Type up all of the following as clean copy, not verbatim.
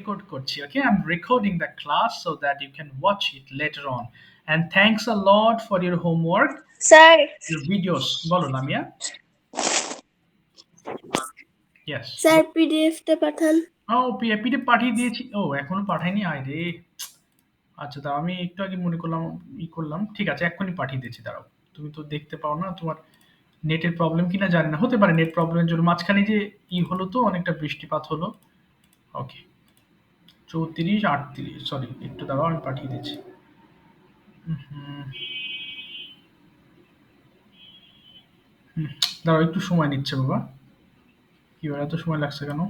record করছি, okay? I'm recording the class so that you can watch it later on. And thanks a lot for your homework, sir your videos. বলো Lamia. Yes. Sir পিডিএফটা পাঠান। ও PDF পাঠিয়ে দিয়েছি। ও এখনো পাঠাইনি, আয় রে। আচ্ছা, দাও আমি একটু আগে মনে করলাম করলাম। ঠিক আছে, এক্ষুনি পাঠিয়ে দিচ্ছি, দাঁড়াও। তুমি তো দেখতে পাও না, তোমার নেটের প্রবলেম কিনা জানি না, হতে পারে নেট প্রবলেমের জন্য। মাঝখানে যে হলো তো অনেকটা বৃষ্টিপাত হলো। ওকে, 34 38, সরি, একটু দাঁড়াও, আমি পাঠিয়ে দিচ্ছি। দাঁড়াও, একটু সময় নিচ্ছে বাবা। কি বলে এত সময় লাগছে কেন?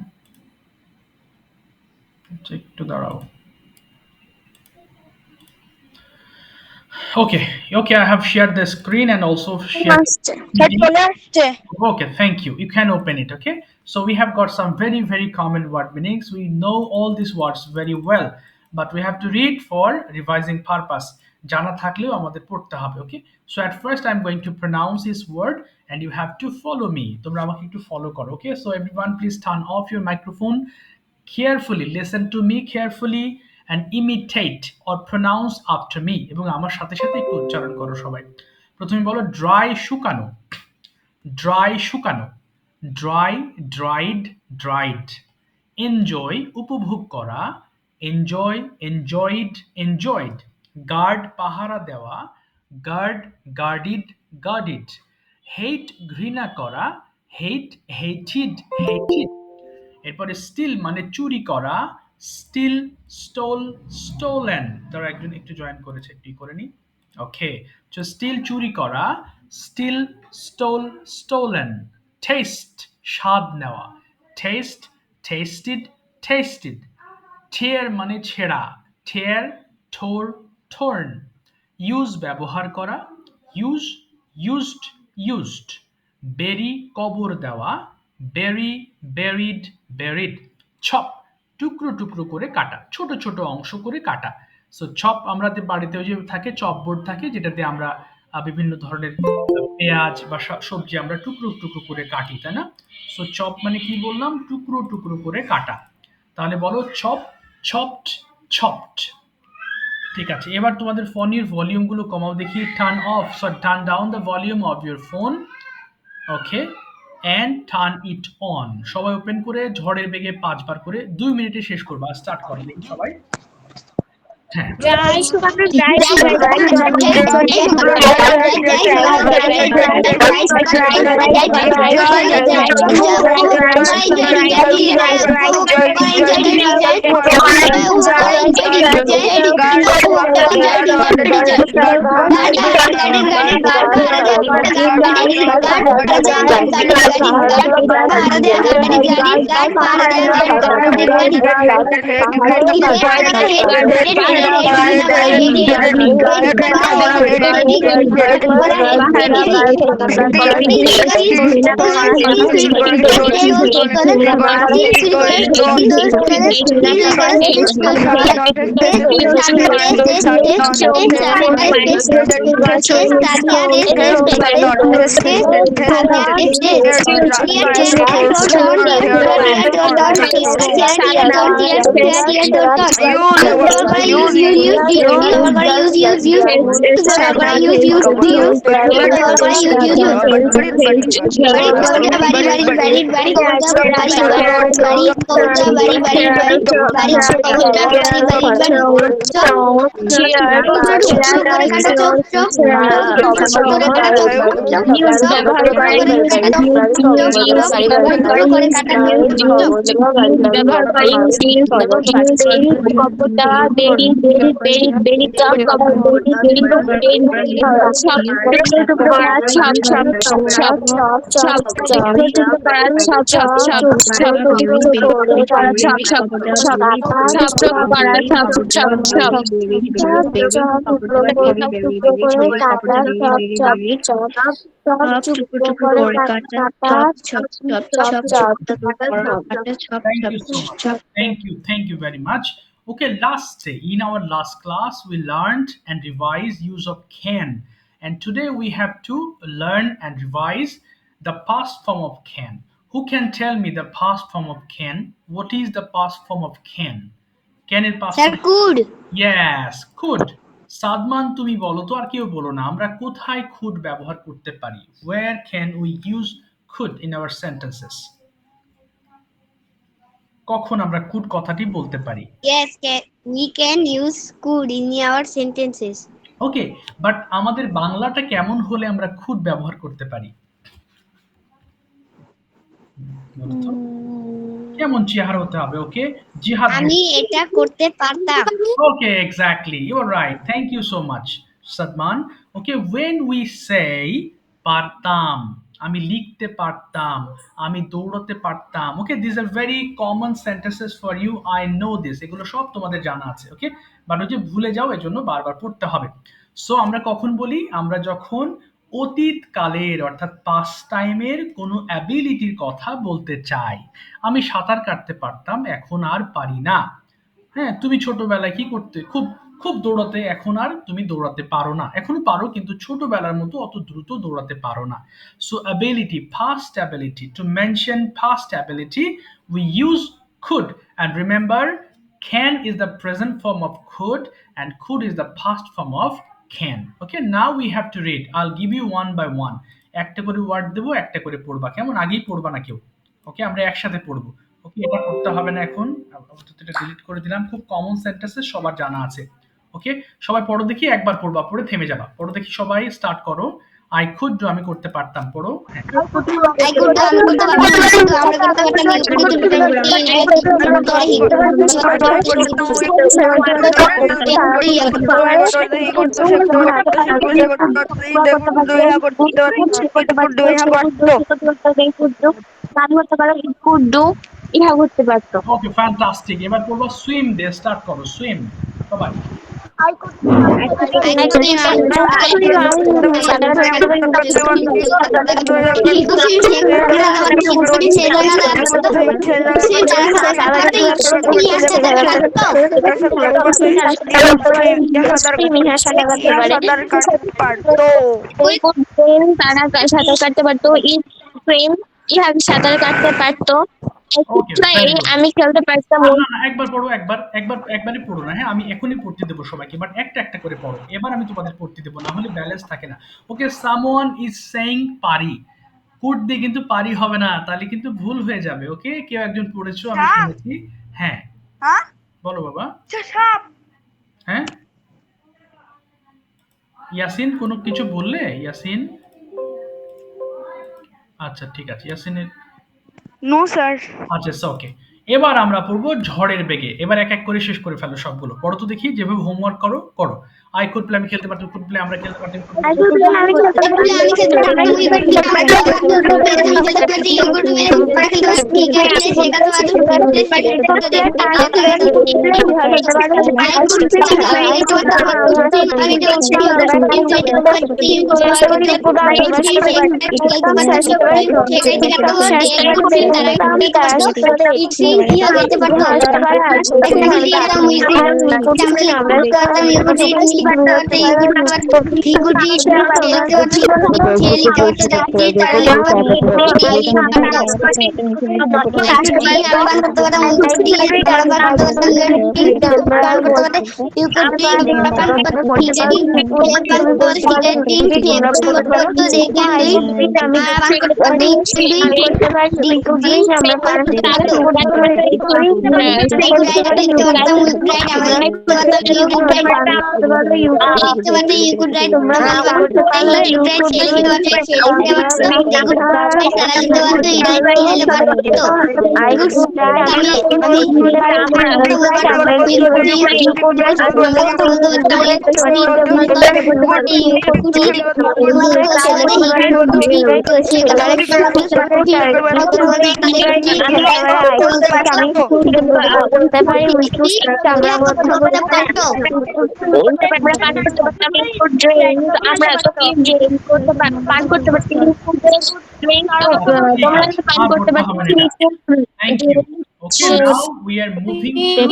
আচ্ছা, একটু দাঁড়াও। Okay, I have shared the screen and also shared আসছে স্যার, চলে আসছে। Okay, thank you. You can open it, okay? So we have got some very, very common word meanings. We know all these words very well, but we have to read for revising purpose. জানা থাকলেও আমাদের পড়তে হবে, okay? So at first I'm going to pronounce this word and you have to follow me. তোমরা আমাকে একটু follow করো, okay? So everyone please turn off your microphone carefully. Listen to me carefully and imitate or pronounce after me. এবং আমার সাথে সাথে একটু উচ্চারণ করো সবাই। প্রথমে বলো dry শুকানো। ড্রাই শুকানো, ড্রাই ড্রাইড ড্রাইড। এনজয় উপভোগ করা, এনজয় এনজয়েড এনজয়েড। গার্ড পাহারা দেওয়া, গার্ড গার্ডিড গার্ডিড। হেট ঘৃণা করা, হেট হেটিড হেটিড। এরপরে স্টিল মানে চুরি করা, স্টিল স্টোল স্টোলেন। তারা একজন একটু জয়েন করেছে, একটু করে নি। ওকে, তো স্টিল চুরি করা, স্টিল স্টোল স্টোলেন। টেস্ট স্বাদ নেওয়া, টেস্ট টেস্টেড টেস্টেড। টেয়ার মানে ছেঁড়া, টেয়ার ঠোর ঠোর্ন। ইউজ ব্যবহার করা, ইউজ ইউজড ইউজড। বেরি কবর দেওয়া, বেরি বেরিড বেরিড। ছপ টুকরো টুকরো করে কাটা, ছোট ছোট অংশ করে কাটা। সো চপ আমাদের বাড়িতে ওই যে থাকে, চপ বোর্ড থাকে, যেটাতে আমরা বিভিন্ন ধরনের পেঁয়াজ বা সবজি আমরা টুকরো টুকরো করে কাটি, তাই না? সো চপ মানে কি বললাম? টুকরো টুকরো করে কাটা। তাহলে বলো চপ চপড চপড। ঠিক আছে, এবার তোমাদের ফোনের ভলিউমগুলো কমাও দেখি। Turn down the volume of your phone, okay, and turn it on. সবাই ওপেন করে ঝড়ের বেগে 5 বার করে 2 মিনিটে শেষ করবা। স্টার্ট করো দেখি সবাই। হ্যাঁ, ড্রাই শুকানো, ড্রাই Dry শুকানো, শুকানো, ড্রাই dry শুকানো, শুকানো, ড্রাই dry শুকানো, শুকানো, ড্রাই dry শুকানো, শুকানো, ড্রাই dry শুকানো, শুকানো, ড্রাই dry শুকানো, শুকানো, ড্রাই dry শুকানো, শুকানো, ড্রাই dry শুকানো, শুকানো, ড্রাই উপভোগ শুকানো, করা, ড্রাই enjoy, শুকানো, enjoy, ড্রাই enjoy, শুকানো, উপভোগ করা, enjoy, enjoy, উপভোগ করা, উপভোগ করা, enjoy, enjoy, উপভোগ করা, enjoy, enjoy, guard guard guarded guarded guard পাহারা দেওয়া গার্ড গার্ডেড গার্ড পাহারা দেওয়া গার্ড গার্ডেড গাড়ি গার্ড পাহারা দেওয়া গার্ডেড গাড়ি গার্ড পাহারা দেওয়া গার্ড গার্ডেড গাড়ি কিল করা head headed headed head kill করা হেড হেড হেড কিল করা হেড হেড হেড করা হেড হেড হেডি সিল করা সিল সিল করা স্টোল সিল করা সিল সিল করা স্টোল সিল করা সিল করা stole test test test test test তালিয়া টেস্ট টেস্ট তালিয়া টেস্ট টেস্ট টেস্ট তালিয়া test test tear tear tear dot dot tear tear tear dot dot tear tear dot tear tear tear dot dot ব্যবহার করা use use use ব্যবহার করা use use use ব্যবহার করা use use use ব্যবহার করা use use use বাড়ি কবজা বাড়ি বাড়ি বাড়ি বাড়ি কবজা বাড়ি বাড়ি কবজা বাড়ি বাড়ি বাড়ি বাড়ি কবজা বাড়ি বাড়ি বাড়ি চপ টুকরো টুকরো করে কাটা চপ চপ টুকরো টুকরো করে কাটা চপ চপ চপ চপ টুকরো করে কাটা চপ চপ চপ টুকরো করে কাটা চপ কপটা বেরি বেরি বেরি বেরি চপ কপা বেরি বেরি বেরি ছপ টুকরো করা ছপ ছপ ছপ ছপ ছপ টুকরো করা ছপ ছপ ছপ ছপ টুকরো করা ছপ ছপ ছপ ছপ ছপ করা ছপ ছপ ছপ ছপ ছপ টুকরো করে কাটা ছপ ছপ ছপ ছপ টুকরো করে কাটা ছপ ছপ ছপ thank you so much. Thank you very much. Okay, last day in our last class, we learned and revised use of can, and today we have to learn and revise the past form of can. Who can tell me the past form of can? What is the past form of can? Can এর past sir could yes, could. Sadman তুমি বলো তো, আর কেউ বলো না, আমরা কোথায় could ব্যবহার করতে পারি? Where can we use could in our sentences? কখন আমরা could কথাটি বলতে পারি? Yes we can use could in our sentences okay, but আমাদের বাংলাটা কেমন হলে আমরা could ব্যবহার করতে পারি? বলো তো? কেমন চেহারা হতে হবে? ওকে, জিহাদ আমি এটা করতে পারতাম Okay, exactly. You're right. Thank you so much, Sadman. Okay, when we say পারতাম, আমি লিখতে পারতাম, আমি দৌড়াতে পারতাম। Okay, these are very common sentences for you. I know this. এগুলো সব তোমাদের জানা আছে। Okay, বাট ওই যে ভুলে যাও এজন্য বারবার পড়তে হবে। সো আমরা কখন বলি? আমরা যখন অতীত কালের অর্থাৎ পাস্ট টাইমের কোনো অ্যাবিলিটির কথা বলতে চাই। আমি সাঁতার কাটতে পারতাম, এখন আর পারি না। হ্যাঁ, তুমি ছোটবেলায় কি করতে? খুব খুব দৌড়াতে, এখন আর তুমি দৌড়াতে পারো না। এখনো পারো কিন্তু ছোটবেলার মতো অত দ্রুত দৌড়াতে পারো না। So ability, past ability. To mention past ability, we use could. And remember, can is the present form of could and could is the past form of can. Okay, now we have to read. I'll give you one by one. একটা করে word দেবো, একটা করে পড়বা। কেমন? আগেই পড়বা না কেউ। ওকে, আমরা একসাথে পড়বো। ওকে, এটা করতে হবে না এখন, আপাতত এটা ডিলিট করে দিলাম। খুব কমন সেন্টেন্সেস সবার জানা আছে। ওকে, সবাই পড়ো দেখি, একবার পড়বা, পড়ে থেমে যাবা। পড়ো দেখি, সবাই স্টার্ট করো। আই কুড ডু, আমি করতে পারতাম, পড়ো। হ্যাঁ, আই কুড আমি করতে পারতাম ইউ কুড আমরা করতে পারতাম ইউ কুড করতে পারতাম হি করতে গান করতে পারো, কুড্ডু ইহা করতে পারতো। ওকে, ফ্যান্টাস্টিক। এবার পড়বো সুইম দিয়ে, স্টার্ট করো, সুইম সবাই। আই কুড সাঁতার কাটতে পারতো, সাঁতার কাটতে পারতো, ইহা সাঁতার কাটতে পারতো। ওকে, ভেরি গুড। আমি খেলতে পারতাম। না, না, না, একবার পড়ো, একবারই পড়ো না। হ্যাঁ, আমি এখনই পড়তে দেবো সবাইকে, বাট একটা একটা করে পড়ো। এবার আমি তোমাদের পড়তে দেবো, না হলে ব্যালেন্স থাকে না। ওকে, সামওয়ান ইজ সেইং পারি। কুড দিয়ে কিন্তু পারি হবে না, তাহলে কিন্তু ভুল হয়ে যাবে। ওকে, কেউ একজন পড়েছো, আমি শুনেছি। হ্যাঁ, বলো বাবা। হ্যাঁ, ইয়াসিন কোনো কিছু বললে? ইয়াসিন, আচ্ছা ঠিক আছে, ইয়াসিনের নো স্যার আচ্ছা, ওকে। এবার আমরা পড়বো ঝড়ের বেগে। এবার এক এক করে শেষ করে ফেলো সবগুলো। পড়ো তো দেখি, যেভাবে হোমওয়ার্ক করো করো। আই কুড প্লে, আমি খেলতে পারতাম, কুড প্লে আমরা খেলতে পারতাম, কুড প্লে। আমরা তো পান করতে পারছি, ঠিক তোমরা আছে, পান আর করতে পড়তে হবে না এটা। Thank you. Okay, now we are moving to,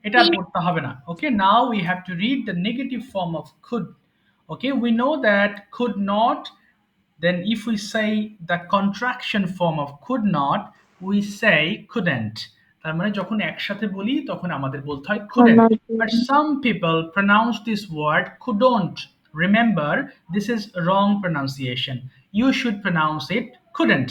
এটা আর পড়তে হবে না। Okay, now we have to read the negative form of could. Okay, we know that could not. Then if we say the contraction form of could not, we say couldn't. তার মানে যখন একসাথে বলি তখন আমাদের বলতে হয় couldn't. But some people pronounce this word couldn't. Remember, this is wrong pronunciation. You should pronounce it couldn't.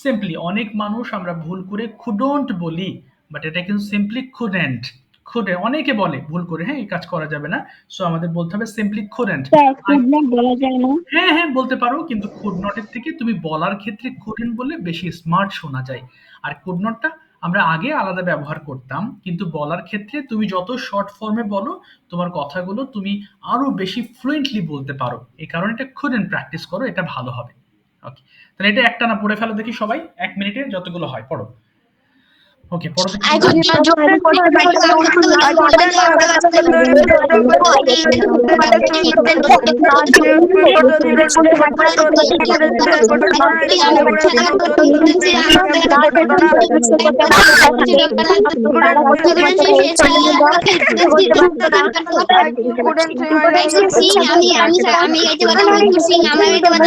Simply অনেক মানুষ আমরা ভুল করে couldn't বলি, বাট এটা কিন্তু simply couldn't. couldn't অনেকে বলে ভুল করে, হ্যাঁ এই কাজ করা যাবে না। সো আমাদের বলতে হবে simply couldn't. কুড নট বলা যায় না। হ্যাঁ হ্যাঁ বলতে পারো, কিন্তু কুড নটের থেকে তুমি বলার ক্ষেত্রে কুডেন্ট বললে বেশি স্মার্ট শোনা যায়। আর কুড নটটা আমরা আগে আলাদা ব্যবহার করতাম, কিন্তু বলার ক্ষেত্রে তুমি যত শর্ট ফর্মে বলো তোমার কথাগুলো তুমি আরো বেশি ফ্লুয়েন্টলি বলতে পারো। এই কারণে এটা কুডেন্ট প্র্যাকটিস করো, এটা ভালো হবে। ওকে, তাহলে এটা একটা না পড়ে ফেলো দেখি সবাই, 1 মিনিটে যতগুলো হয় পড়ো। ওকে পড়ো দেখি। I could not করতে পারতাম আমরা could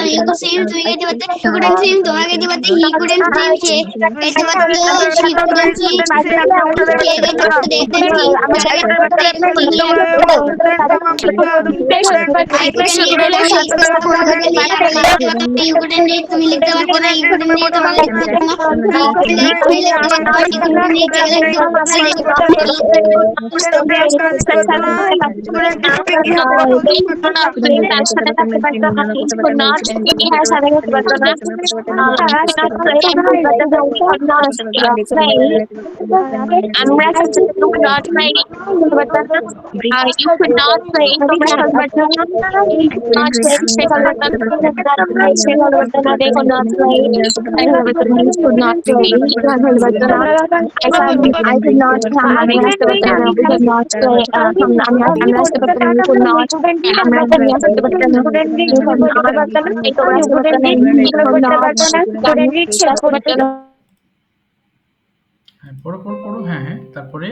not like you could not say not they could not say I could not say I could not হ্যাঁ পড়ো পড়ো পড়ো, হ্যাঁ হ্যাঁ তারপরে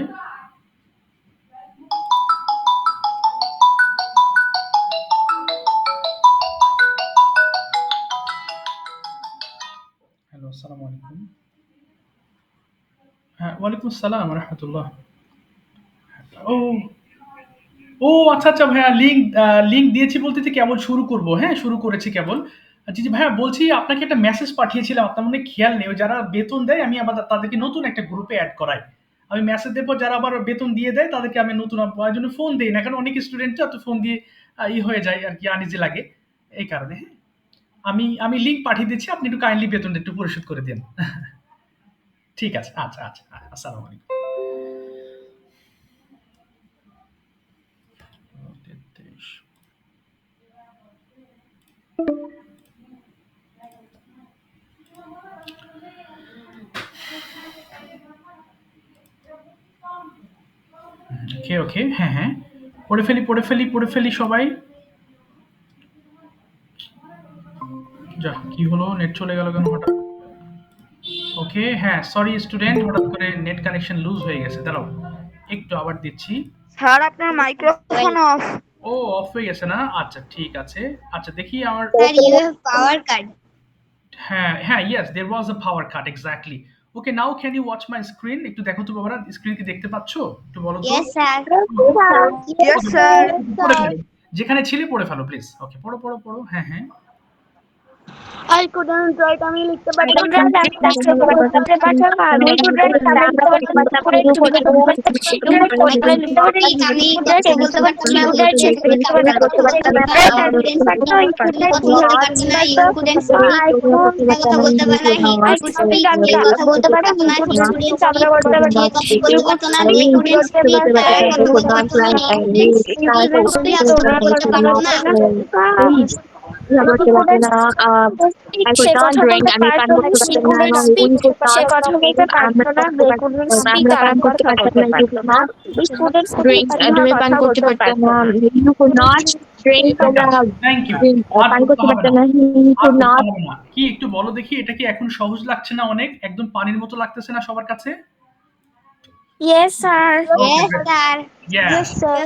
হ্যালো আসসালামু আলাইকুম। হ্যাঁ ওয়ালাইকুম আসসালাম রাহমাতুল্লাহ। ও ও আচ্ছা আচ্ছা ভাইয়া, লিংক দিয়েছি বলতে যে কেবল শুরু করব, হ্যাঁ শুরু করেছি কেবল। আচ্ছা জি ভাইয়া, বলছি আপনাকে একটা মেসেজ পাঠিয়েছিলাম, আপনার মনে হয় খেয়াল নেই। ওই যারা বেতন দেয় আমি আবার তাদেরকে নতুন একটা গ্রুপে অ্যাড করাই। আমি মেসেজ দেবো, যারা আবার বেতন দিয়ে দেয় তাদেরকে আমি নতুন জন্য ফোন দিই না, কারণ অনেক স্টুডেন্ট তো ফোন দিয়ে হয়ে যায় আর কি, আনইজি লাগে এই কারণে। হ্যাঁ আমি লিংক পাঠিয়ে দিচ্ছি, আপনি একটু কাইন্ডলি বেতনটা একটু পরিশোধ করে দেন। ঠিক আছে, আচ্ছা আচ্ছা, আসসালামু আলাইকুম। ওকে ওকে, হ্যাঁ হ্যাঁ পড়ে ফেলি সবাই। যা কি হলো, নেট চলে গেল কেন হঠাৎ? ওকে হ্যাঁ সরি স্টুডেন্ট, হঠাৎ করে নেট কানেকশন লুজ হয়ে গেছে, দাঁড়াও একটু আবার দিচ্ছি। স্যার আপনার মাইক্রোফোন অফ। ও অফ হয়ে গেছে না? আচ্ছা ঠিক আছে। আচ্ছা দেখি আমার power card. হ্যাঁ হ্যাঁ yes there was a power cut exactly. Okay now can you watch my screen? একটু দেখো তো বাবারা, স্ক্রিন কি দেখতে পাচ্ছো? একটু বলো তো। Yes sir. Yes sir. পড়ে ফেলো, যেখানে ছিলে পড়ে ফেলো প্লিজ। ওকে পড়ো পড়ো পড়ো, হ্যাঁ হ্যাঁ। I couldn't write, আমি লিখতে পারতাম না। I could not drink, আমি পান করতে পারতাম না, we could not speak, আমরা পান করতে পারতাম না, you could not drink, তুমি পান করতে পারতাম না, you could not drink, thank you. পান করতে পারতাম না, you could not। কি একটু বলো দেখি, এটা কি এখন সহজ লাগছে না? অনেক একদম পানির মতো লাগতেছে না সবার কাছে? Yes sir। Yes sir. Yeah. Yes sir।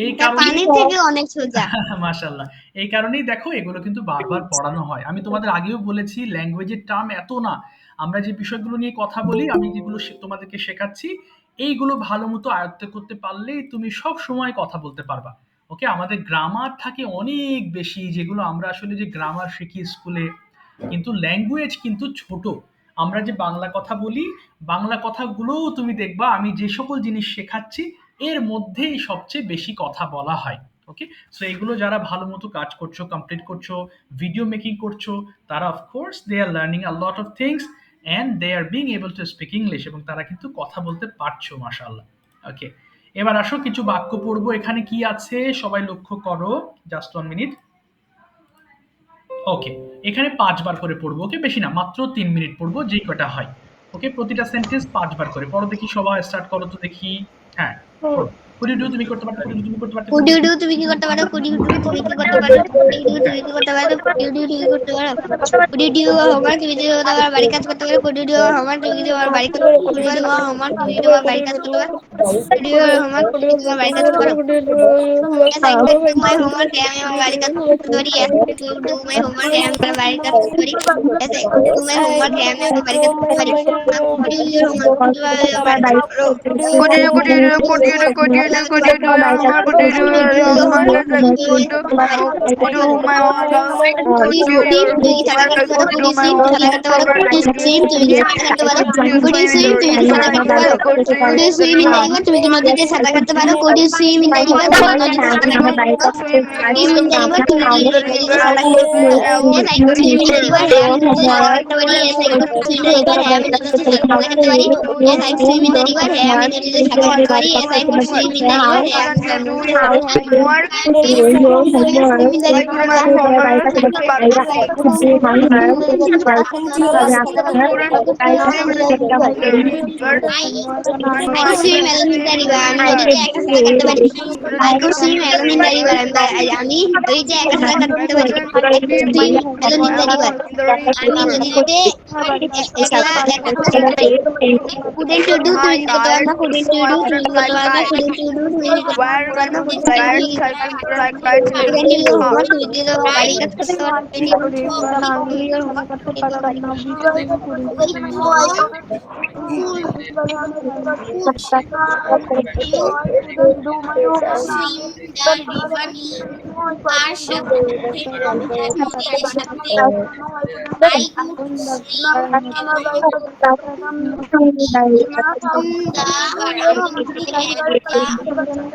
এই এটা কারণেই পানির থেকে অনেক সোজা। মাশাআল্লাহ। এই কারণেই দেখো এগুলো কিন্তু বারবার পড়ানো হয়। আমি তোমাদের আগেও বলেছি ল্যাঙ্গুয়েজের টার্ম এত না। আমরা যে বিষয়গুলো নিয়ে কথা বলি, আমি যেগুলো তোমাদেরকে শেখাচ্ছি, এইগুলো ভালোমতো আয়ত্ত করতে পারলেই তুমি সবসময় কথা বলতে পারবা। ওকে? আমাদের গ্রামার থাকে অনেক বেশি, যেগুলো আমরা আসলে যে গ্রামার শিখি স্কুলে, কিন্তু ল্যাঙ্গুয়েজ কিন্তু ছোট। আমরা যে বাংলা কথা বলি, বাংলা কথাগুলোও তুমি দেখবা আমি যে সকল জিনিস শেখাচ্ছি, এর মধ্যেই সবচেয়ে বেশি কথা বলা হয়। ওকে? সো এগুলো যারা ভালো মতো কাজ করছো, কমপ্লিট করছো, ভিডিও মেকিং করছো, তারা of course they are learning a lot of things and they are being able to speak English, এবং তারা কিন্তু কথা বলতে পারছো মাশাআল্লাহ। ওকে, এবার আসো কিছু বাক্য পড়বো। এখানে কি আছে সবাই লক্ষ্য করো। Just 1 minute. ওকে, এখানে ৫ বার করে পড়বো। ওকে, বেশি না, মাত্র ৩ মিনিট পড়বো, যেই কটা হয়। ওকে, প্রতিটা সেন্টেন্স ৫ বার করে পড়ো দেখি। সবাই স্টার্ট করো তো দেখি। হ্যাঁ, পড়ো। কুড ইউ ডু, তুমি করতে পারতে, কুড ইউ তুমি করতে পারতে, কুড ইউ কুডিউডু তুমি কি করতে পারো? কুডিউডু তুমি কি করতে পারো? কুডিউডু তুমি কি করতে পারো? কুডিউডু তুমি কি করতে পারো? কুডিউডু হোমওয়ার্ক তুমি কি করতে পারো? বাড়ি কাজ করতে পারো? কুডিউডু হোমওয়ার্ক তুমি কি তোমার বাড়ি কাজ কুডিউডু হোমওয়ার্ক তুমি তোমার বাড়ি কাজ করতে পারো? কুডিউডু হোমওয়ার্ক তুমি তোমার বাড়ি কাজ করতে পারো? Yes, I can do my homework. আমি আমার বাড়ির কাজ করতে পারি। Yes, I can do my homework. আমি আমার বাড়ির কাজ করতে পারি। Yes, I can do my homework. আমি আমার বাড়ির কাজ করতে পারি। Could you do your homework? Could you বাড়ির কাজ করো? Could you do your homework? Could you do your homework? Like could you my homework? Could you swim? তুমি কি সাঁতার কাটতে পারো? Could you swim? তুমি সাঁতার কাটতে পারো? Could you swim? তুমি কি সাঁতার কাটতে পারো? Could you swim? তুমি কি সাঁতার কাটতে পারো? Could you swim in the river? তুমি কি নদীতে সাঁতার কাটতে পারো? Could you swim in the river? তুমি কি নদীতে সাঁতার কাটতে পারো? Swim in the river? তুমি কি নদীতে সাঁতার কাটতে পারো? Yes, I could swim in the river. হ্যাঁ, আমি নদীতে সাঁতার কাটতে পারি। Yes, I could swim in the river. হ্যাঁ, আমি নদীতে সাঁতার কাটতে পারি। Yes, I could swim in the river. হ্যাঁ, আমি নদীতে সাঁতার কাটতে পারি। Yes, I could swim in the river. হ্যাঁ, আমি Couldn't you do নদীতে your সাঁতার কাটতে পারি। homework? Please, তুমি কি swim in the Why river? couldn't মা, do homework? Couldn't you I could swim in the river. river? I could swim alone in the river. আমি নদীতে একা সাঁতার কাটতে পারি। I could swim alone in the river. আমি নদীতে একা সাঁতার কাটতে পারি। I could swim alone in the river. আমি নদীতে একলা একা সাঁতার কাটতে পারি। Couldn't you do? তুমি কি করতে পারো না? Couldn't you do? তুমি কি করতে পারো না? Couldn't you do? তুমি কি করতে পারো না? Yes, I could. I can do your homework. তুমি কি তোমার বাড়ির কাজ করতে পারো? তুমি কি your homework? তুমি তোমার বাড়ির কাজ করতে পারো? You swim the river কার সাথে নদীর সাথে I could swim in the আমি নদীতে একলা সাঁতারে পারতাম Don't you কি করতে পারতাম Don't you do your homework তুমি কি বাড়ির কাজ করতে পারতে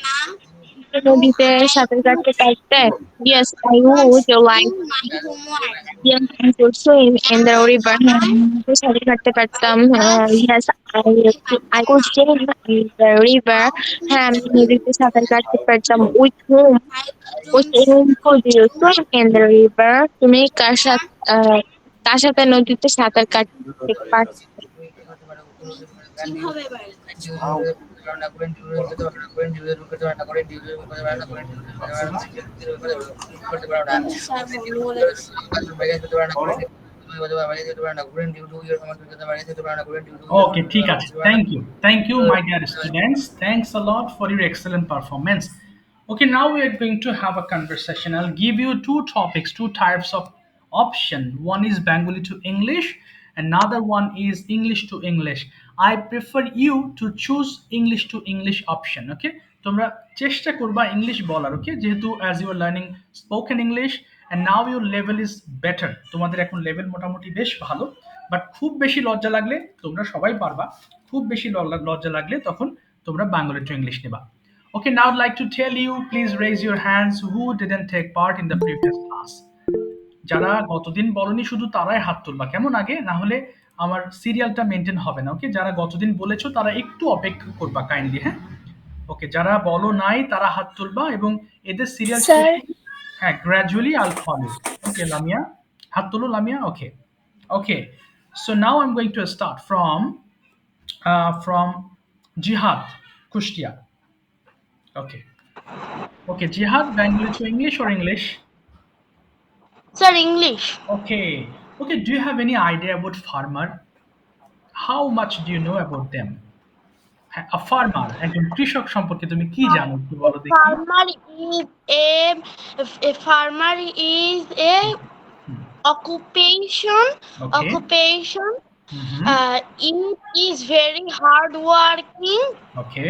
না Do নদীতে I সাঁতার কাটতে পারতে? Yes, I don't would do like. my homework Yes, I could swim in the river. আমার নদীতে সাঁতার কাটতে পারতাম। কাজ Yes, করতে I পারতাম could না swim in the river. How could হ্যাঁ, আমি you নদীতে সাঁতার কাটতে পারতাম। I With don't whom could you swim in the river? তুমি কার সাথে নদীতে সাঁতার কাটতে পারতে? কিভাবে বাড়ি কাজ আচ্ছা স্যার ভুল বলেছি Okay, ঠিক আছে। Thank you. Thank you, my dear students. Thanks a lot for your excellent performance. Okay, now we are going to have a conversation. I'll give you two topics, two types of option. One is Bengali to English, another one is English to English. I prefer you to choose English to English option. Okay, তোমরা চেষ্টা করবা English বলার। ওকে, যেহেতু as you are learning spoken English and now your level is better, তোমাদের এখন level মোটামুটি বেশ ভালো, বাট খুব বেশি লজ্জা লাগলে, তোমরা সবাই পারবা, খুব বেশি লজ্জা লাগলে তখন তোমরা বাংলা টু ইংলিশ নেবা। Okay, now I'd like to tell you, please raise your hands who didn't take part in the previous class. যারা গতদিন বলনি শুধু তারাই হাত তুলবা, কেমন? আগে না হলে আমার সিরিয়ালটা মেনটেন হবে না। ওকে, যারা গতদিন বলেছো তারা একটু অপেক্ষা করবা কাইন্ডলি। হ্যাঁ, ওকে, যারা বলো নাই তারা হাত তুলবা এবং এদের সিরিয়াল স্যার, হ্যাঁ, গ্র্যাজুয়ালি আল ফলো। ওকে লামিয়া, হাত তুলো লামিয়া। ওকে, ওকে, so now I'm going to start from Jihad. Kushtia. Okay. Okay, Jihad, Bengali to English or English? Sir, English. Okay. Okay, do you have any idea about farmer? How much do you know about them? হ্যাঁ, a farmer, একজন কৃষক সম্পর্কে তুমি কি জানো একটু A বলো দেখি। farmer is a farmer is a occupation okay. occupation. Hmm. It is very hard working. Okay.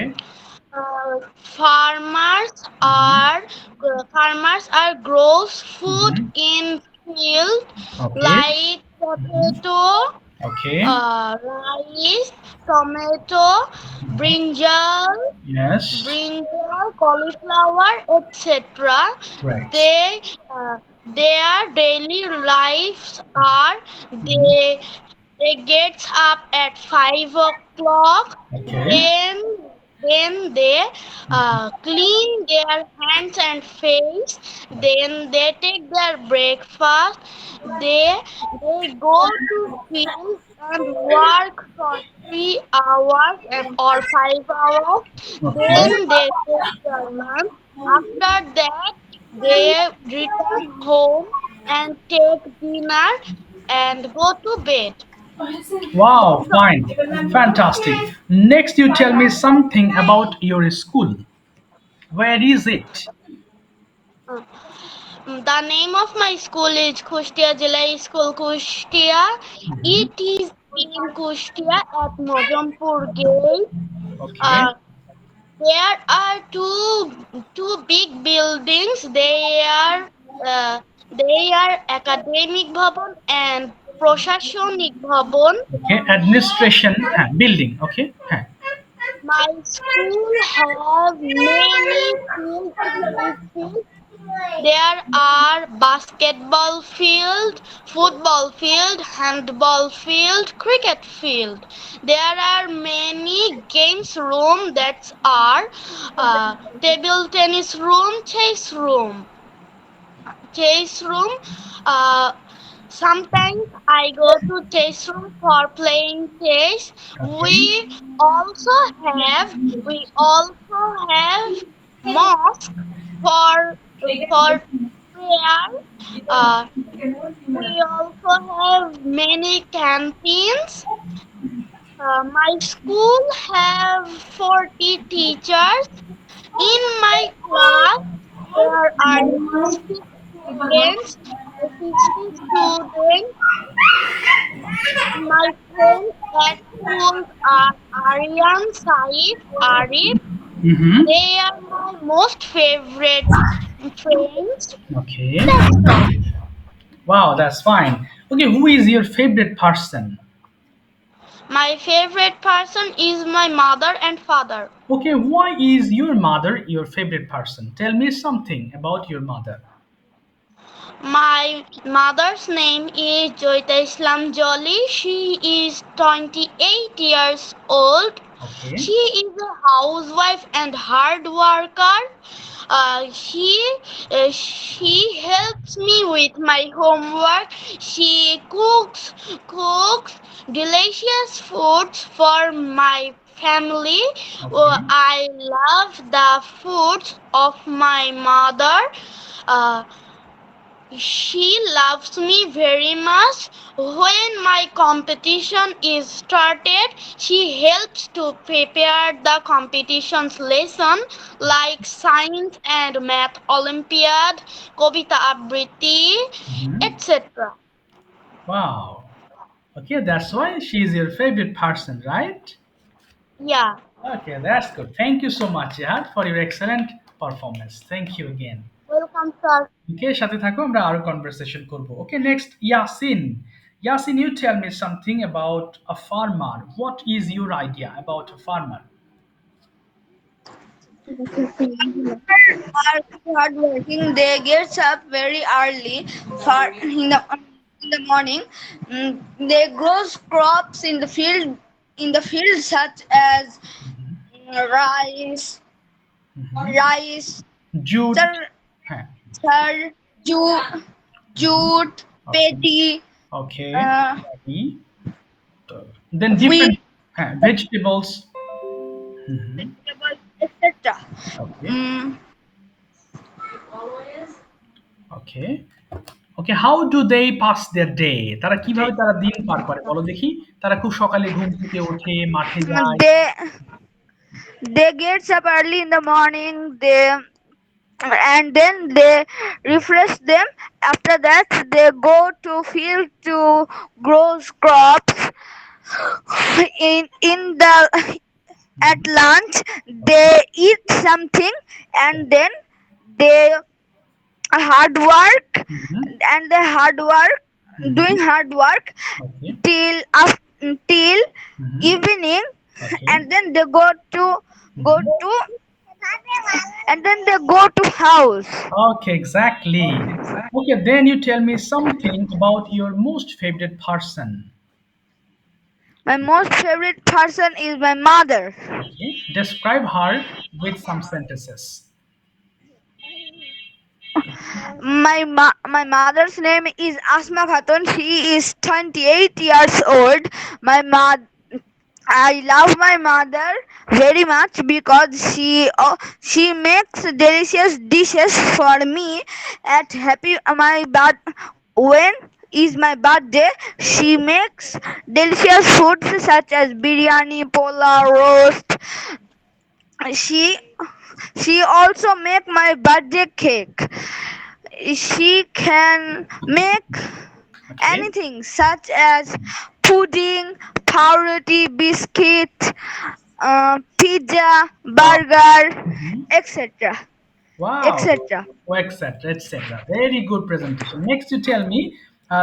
Farmers are grows food hmm. in field okay. like potato, okay. rice, tomato, brinjal, Yes. cauliflower, etc. Right. They their daily lives are they they get up at 5 o'clock. Okay. Then they clean their hands and face. Then they take their breakfast. They go to field and work for 3 hours or 5 hours. Okay. Then they take their lunch. After that, they return home and take dinner and go to bed. Wow, fine. Fantastic. Next, you tell me something about your school. Where is it? Uh, The name of my school is Kushtia Jilai School Kushtia. Mhm. It is in Kushtia at Mojampur Gate. Okay. Uh, there are two big buildings. Uh, they are Academic Bhavan and Prashashonik Bhavan. Okay. Administration building. Okay. My school have many field activities. There are basketball field, football field, handball field, cricket field. There are many games room that are table tennis room, chess room. Uh, Sometimes I go to chess room for playing chess. Okay. Also we also have mosque for prayer. Uh, we also have many canteens. My school have 40 teachers. In my class, there are 60 students. 60 students. My friends at school are Aryan, Saif, Arif. Mm-hmm. They are my most favorite friends. Okay. That's all. Wow, that's fine. Okay, who is your favorite person? My favorite person is my mother and father. Okay, why is your mother your favorite person? Tell me something about your mother. My mother's name is Joita Islam Jolly. She is 28 years old. Okay. She is a housewife and hard worker. She helps me with my homework. She cooks delicious foods for my family. Okay. I love the foods of my mother. Uh, she loves me very much. When my competition is started, she helps to prepare the competition's lesson like science and math olympiad, Kobita Abriti, Mhm. etc. Wow. Okay, that's why she is your favorite person, right? Yeah, Okay, that's good. Thank you so much, Jihad, for your excellent performance. Thank you again. welcome sir. Okay, সাথে থাকো আমরা আরো conversation করব। Okay, next Yasin. Yasin, you tell me something about a farmer. What is your idea about a farmer? Are hardworking. They get up very early for in the morning. They grow crops in the field such as rice, rice, Jute. char, Huh. char, jute, jute, Okay. petty, Okay. uh, Tea. Then different wheat, vegetables. Mhm. etc. Okay. Mm, Okay. Okay, how do they pass their day? তারা কিভাবে তারা দিন পার করে বলো দেখি। তারা খুব সকালে ঘুম থেকে ওঠে, মাঠে যায়। they gets up early in the morning. They and then they refresh them. After that, they go to field to grow crops. In the at Mhm. lunch, they eat something, and then they hard work Mhm. and they hard work doing Mhm. hard work Okay. till Mhm. evening, Okay. and then they go Mhm. to and then they go to house. Okay, exactly. Okay, then you tell me something about your most favorite person. My most favorite person is my mother. Okay, describe her with some sentences. My mother's name is Asma Khatun. She is 28 years old. My mother I love my mother very much because she makes delicious dishes for me at happy my birth when is my birthday. She makes delicious foods such as biryani, pola, roast. She she also make my birthday cake. She can make Okay. anything such as pudding, parvati, biscuit, pizza, Wow. burger, Mhm. etc. Wow. etc. Etc. Etc. Very good presentation. Next, you tell me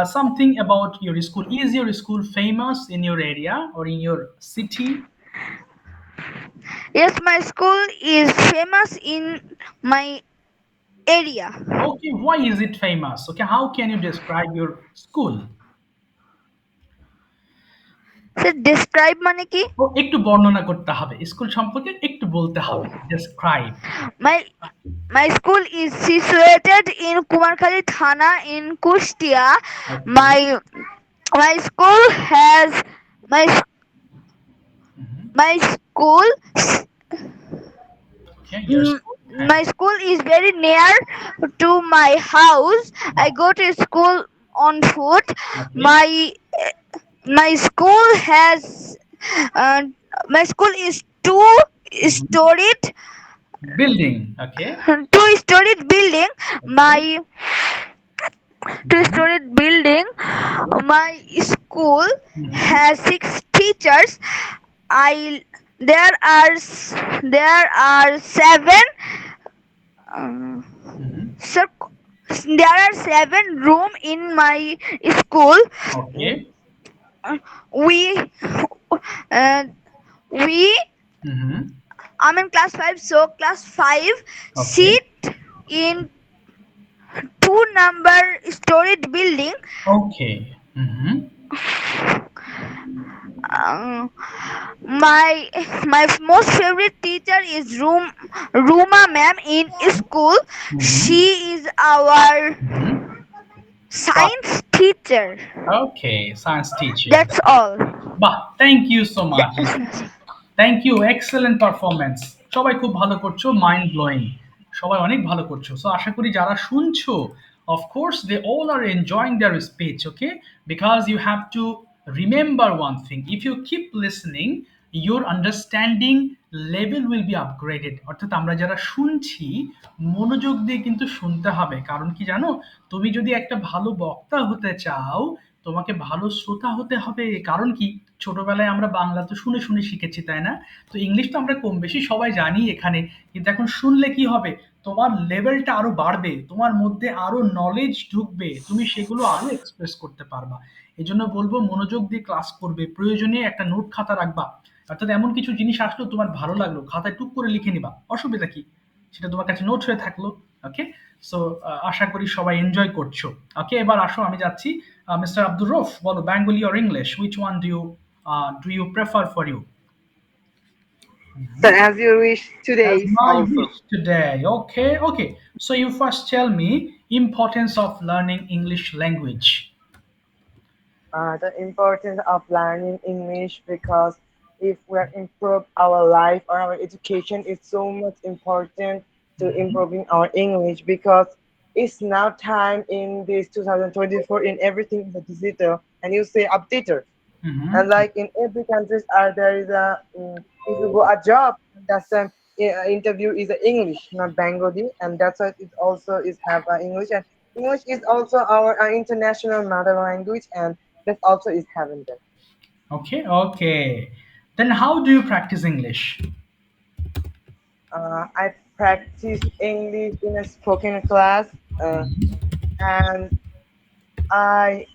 something about your school. Is your school famous in your area or in your city? Yes, my school is famous in my area. Okay, why is it famous? Okay, how can you describe your school? So describe মানে কি? ও একটু বর্ণনা করতে হবে। School সম্পর্কে একটু বলতে হবে। Describe. My my school is situated in Kumarkhali Thana in Kushtia. Okay. My school has my Mhm. my school okay, your school. হ্যাঁ। my school is very near to my house. I বাহ! go to school on foot. Okay. My school has uh, my school is two Mhm। storied building. Okay, two storied building. Okay. My two Mhm। storied building. Okay. My school Mhm। has six teachers. I there are seven. Uh, Mhm। so there are seven room in my school. Okay. We uh, we Mhm। I'm in class 5, so class 5 okay, sit in two number storied building. Okay. Mhm। Uh, my my most favorite teacher is Ruma ma'am in school. Mhm। She is our Mhm। science teacher. Okay, science teacher. That's all. বাহ! Thank you so much. That- thank you, excellent performance. সবাই খুব ভালো করছো, mind blowing. সবাই অনেক ভালো করছো। So আশা করি যারা শুনছো, of course they all are enjoying their speech, okay? Because you have to remember one thing, if you keep listening, your understanding level will be upgraded. অর্থাৎ আমরা যারা শুনছি, মনোযোগ দিয়ে কিন্তু শুনতে হবে। কারণ কি জানো? তুমি যদি একটা ভালো বক্তা হতে চাও, তোমাকে ভালো শ্রোতা হতে হবে। কারণ কি? ছোটবেলায় আমরা বাংলা তো শুনে শুনে শিখেছি, তাই না? তো ইংলিশ তো আমরা কম বেশি সবাই জানি এখানে। কিন্তু এখন শুনলে কি হবে? তোমার লেভেলটা আরো বাড়বে, তোমার মধ্যে আরো নলেজ ঢুকবে, তুমি সেগুলো আরো এক্সপ্রেস করতে পারবা। এই জন্য বলবো মনোযোগ দিয়ে ক্লাস করবে, প্রয়োজনে একটা নোট খাতা রাখবা। অর্থাৎ এমন কিছু জিনিস আসলো তোমার ভালো লাগলো, খাতায় টুক করে লিখে নিবা, অসুবিধা কি? সেটা তোমার কাছে নোট হয়ে থাকলো। ওকে, সো আশা করি সবাই এনজয় করছো। ওকে, এবার আসো, আমি যাচ্ছি। মিস্টার আব্দুর রফ, বলো Bengali or English, which one do you prefer for you? So as you wish As today my also. wish today. Okay, okay. So you first tell me importance of learning English language. The importance of learning English because if we are improve our life or our education, it's so much important to improving our English because it's now time in this 2024 in everything is a digital and you say updater and Mm-hmm. like in every countries are there is a if you go a job that's time interview is a English not Bengali and that's why it also is have English and English is also our international mother language and that also is having that. Okay, okay. Then how do you practice English? I practice English in a spoken class and I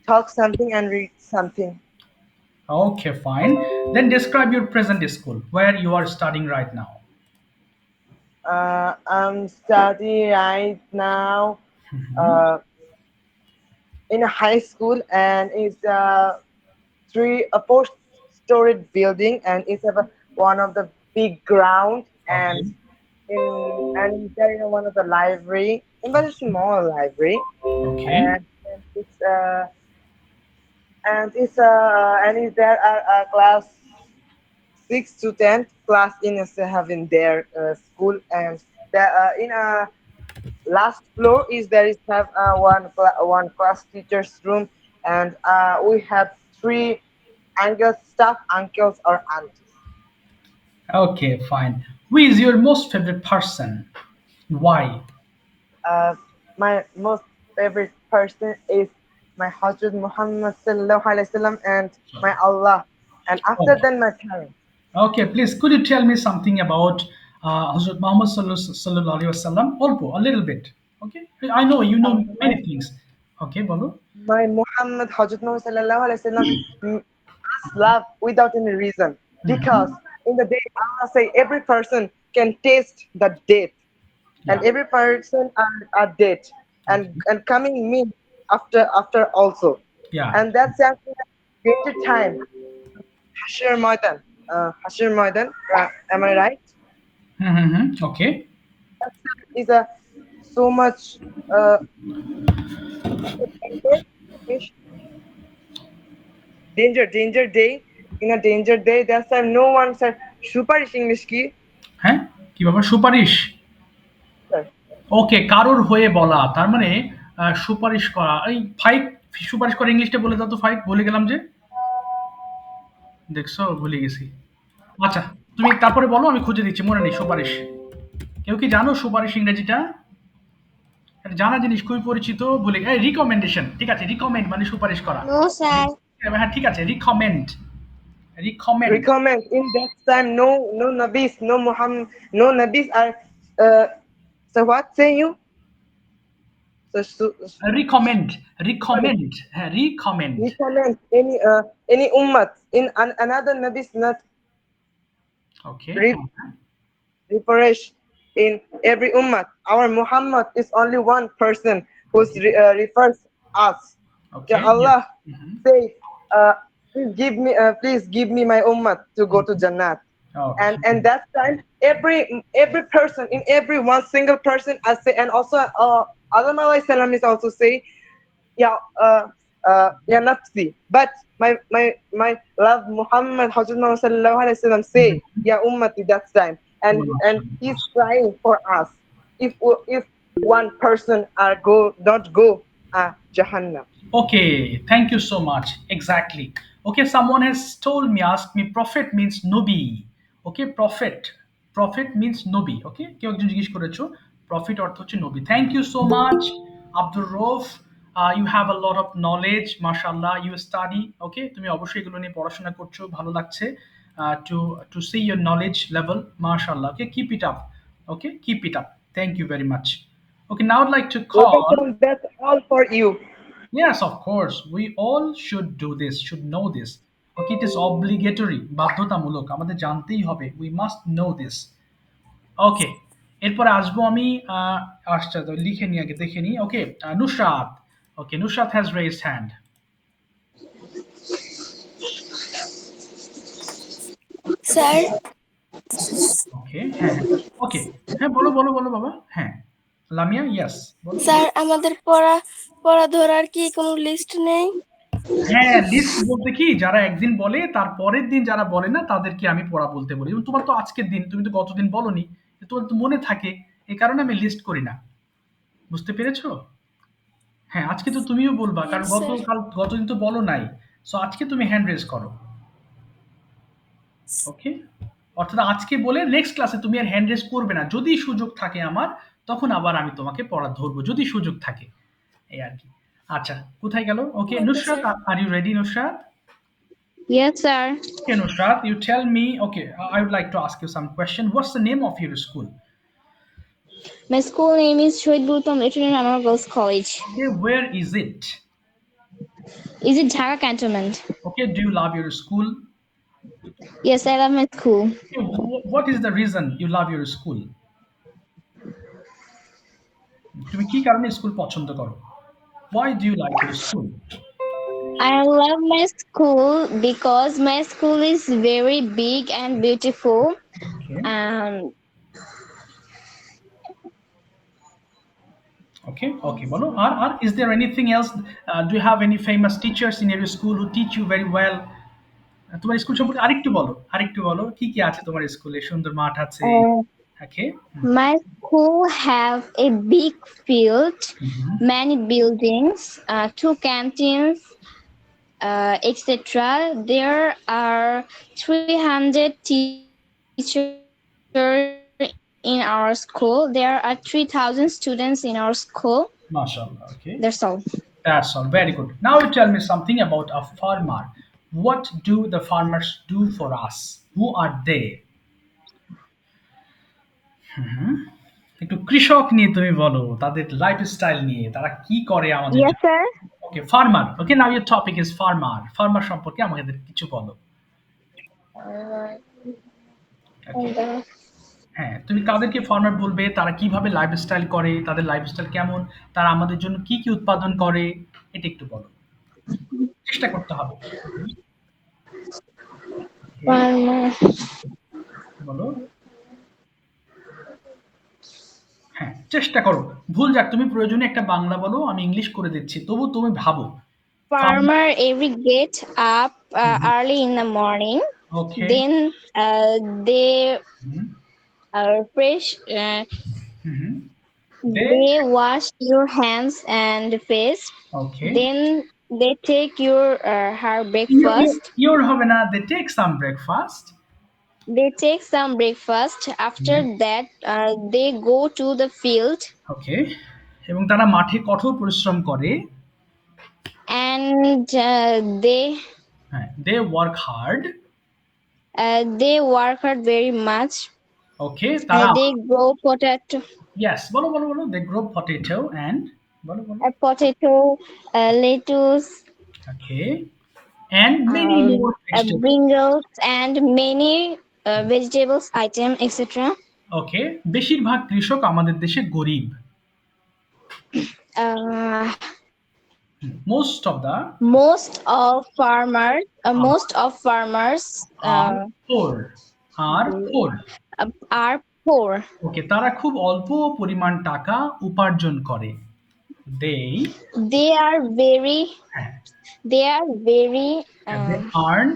talk something and read something. Okay, fine. Then describe your present school, where you are studying right now. I'm studying right now uh, in a high school and it's a four-storied building and it's have one of the big ground Okay. and there is one of the library, but a small library Okay. and and is there a class 6 to 10 class in is having their school and in a last floor is there is have one class teacher's room and we have three uncles staff uncles or aunties. Okay, fine. Who is your most favorite person? Why? uh, my most favorite person is my Hazrat Muhammad sallallahu alaihi wasallam and my Allah and after Oh, then my parents. okay. Please, could you tell me something about Hazrat Muhammad Sallallahu Alaihi Wasallam? Also, a little bit. Okay. I know you know My many things. Okay, Bolu. my Muhammad Hazrat Muhammad sallallahu alaihi wasallam us love without any reason because Hmm. in the day Allah say every person can taste the death and Yeah. every person are dead Okay. and coming me after also Yeah. and that's actually danger time Hashir Maidan Hashir Maidan am I right Mm-hmm. Okay. that is a so much uh, danger danger day in a danger day that's time no one said সুপারিশ English কি হ্যাঁ কি বাবা সুপারিশ sir ওকে কারোর হয়ে বলা তার মানে সুপারিশ করা এই ফাইক সুপারিশ করা ইংলিশটা বলে দাও তো ফাইক ভুলে গেলাম যে দেখছো ভুলে গেছি আচ্ছা তুমি তারপরে বলো আমি খুঁজে দিচ্ছি মনে নেই সুপারিশ কেউ কি জানো সুপারিশ ইংরেজিটা একটা জানা জিনিস খুবই পরিচিত ভুলে রিকমেন্ডেশন ঠিক আছে রিকমেন্ড মানে সুপারিশ করা No, sir. হ্যাঁ ঠিক আছে recommend recommend recommend in that time no nabis no Muhammad no nabis are uh, so what say you so recommend recommend হ্যাঁ recommend recommend any ummat in another nabis not okay re- refresh in every ummat our Muhammad is only one person who okay refers us okay Ya Allah hmm say please give me my ummat to go to Jannat okay and that time every person in every one single person I say and also Adam alayhi salam is also say yeah ya nafsi but my love Muhammad Hazrat Muhammad sallallahu alaihi wasallam say ya ummati that time and he's crying for us if one person are go not go Jahannam. Okay, thank you so much. Exactly. Okay, someone has told me, asked me, prophet means Nobi. Okay, prophet. Prophet means Nobi. Okay, কেউ একজন জিজ্ঞেস করেছো profit অর্থ হচ্ছে নবী thank you so much Abdur Rouf you have a lot of knowledge মাশাল্লাহ you study okay তুমি অবশ্যই এগুলো নিয়ে পড়াশোনা করছো ভালো লাগছে to to see your knowledge level মাশাল্লাহ okay keep it up okay keep it up thank you very much okay now like to call Welcome, that's all for you. Yes, of course. We all should do this, should know this. Okay, it is obligatory. বাধ্যতামূলক আমাদের জানতেই হবে। We must know this. Okay. এরপরে আসবো আমি আসছে তো লিখে নিয়ে আগে দেখে নিই okay Nusrat okay Nusrat has raised hand Sir, okay হ্যাঁ হ্যাঁ ওকে হ্যাঁ বলো বলো বলো বাবা হ্যাঁ লামিয়া ইয়েস বলো স্যার আমাদের পড়া পড়া ধরার কি কোনো লিস্ট নেই? হ্যাঁ, লিস্ট বলতে কি যারা একদিন বলে তার পরের দিন যারা বলে না তাদেরকে আমি পড়া বলতে বলি। এবং তোমার তো আজকের দিন, তুমি তো গতদিন বলোনি। তোমার তো মনে থাকে। এই কারণে আমি লিস্ট করি না। বুঝতে পেরেছো? হ্যাঁ, আজকে তো তুমিও বলবা কারণ Yes, sir. গতদিন তো বলো নাই। সো আজকে তুমি হ্যান্ড রেজ করো। ওকে? অর্থাৎ আজকে বলে নেক্সট ক্লাসে তুমি আর হ্যান্ড রেজ করবে না। যদি সুযোগ থাকে আমার তখন আবার আমি তোমাকে পড়া ধরবো। যদি সুযোগ থাকে। এই আর কি। আচ্ছা, কোথায় গেল? Okay, Okay, Nusrat, sir. Are you ready Nusrat? Yes, sir. Okay, Nusrat, you tell me. Okay, I would like to ask you some question. What's the name of your school? My school name is Shohid Gautam Veterinary Memorial Girls College. Okay, where is it? Is it Dhaka Cantonment? Okay, do you love your school? Yes, I love my school. Okay, what is the reason you love your school? তুমি কি কারণে school পছন্দ করো? Why do you like your school? I love my school because my school is very big and beautiful. Okay, Um, okay, বলো। আর is there anything else? Do you have any famous teachers in your school who teach you very well? তোমার school সম্পর্কে আরেকটু বলো কি কি আছে তোমার স্কুলে? সুন্দর মাঠ আছে। uh, Okay. my school have a big field, many buildings, two canteens, etc. There are 300 teachers in our school. There are 3,000 students in our school. MashaAllah. Okay. That's all. That's all. Very good. Now you tell me something about a farmer. What do the farmers do for us? Who are they? একটু কৃষক নিয়ে তুমি বলো, তাদের lifestyle নিয়ে, তারা কি করে আমাদের Yes, জন্য। sir. Okay, farmer. Okay, now your topic is farmer. Farmer সম্পর্কে আমাদের কিছু বলো। ওকে, হ্যাঁ, তুমি কাদেরকে ফার্মার বলবে, তারা কিভাবে লাইফস্টাইল করে, তাদের লাইফস্টাইল কেমন, তারা আমাদের জন্য কি কি উৎপাদন করে, এটা একটু বলো। চেষ্টা করতে হবে। Farmer. বলো। হ্যাঁ, চেষ্টা করো। ভুল যাক, তুমি প্রয়োজনে একটা বাংলা বলো, আমি ইংলিশ করে দিচ্ছি। তবু তুমি ভাবো। Farmer every get up early in the morning. Okay. Then they fresh. They They wash your hands and face. Okay. Then they take your her breakfast. Your হবে না, they take some breakfast. They take some breakfast. After that, they go to the field okay, এবং তারা মাঠে কঠোর পরিশ্রম করে। and হ্যাঁ, they work hard. they work hard very much. Okay, তারা They grow potato, ইয়েস, বলো, দে গ্রো পটেটো এন্ড বলো। potato, lettuce, okay, and many more vegetable. brinjals, and many vegetables item, etc. ওকে, বেশিরভাগ কৃষক আমাদের দেশে গরিব। Uh, Most of the most of farmers are poor. are poor. ওকে, তারা খুব অল্প পরিমাণ টাকা উপার্জন করে। They They are very হ্যাঁ, they they earn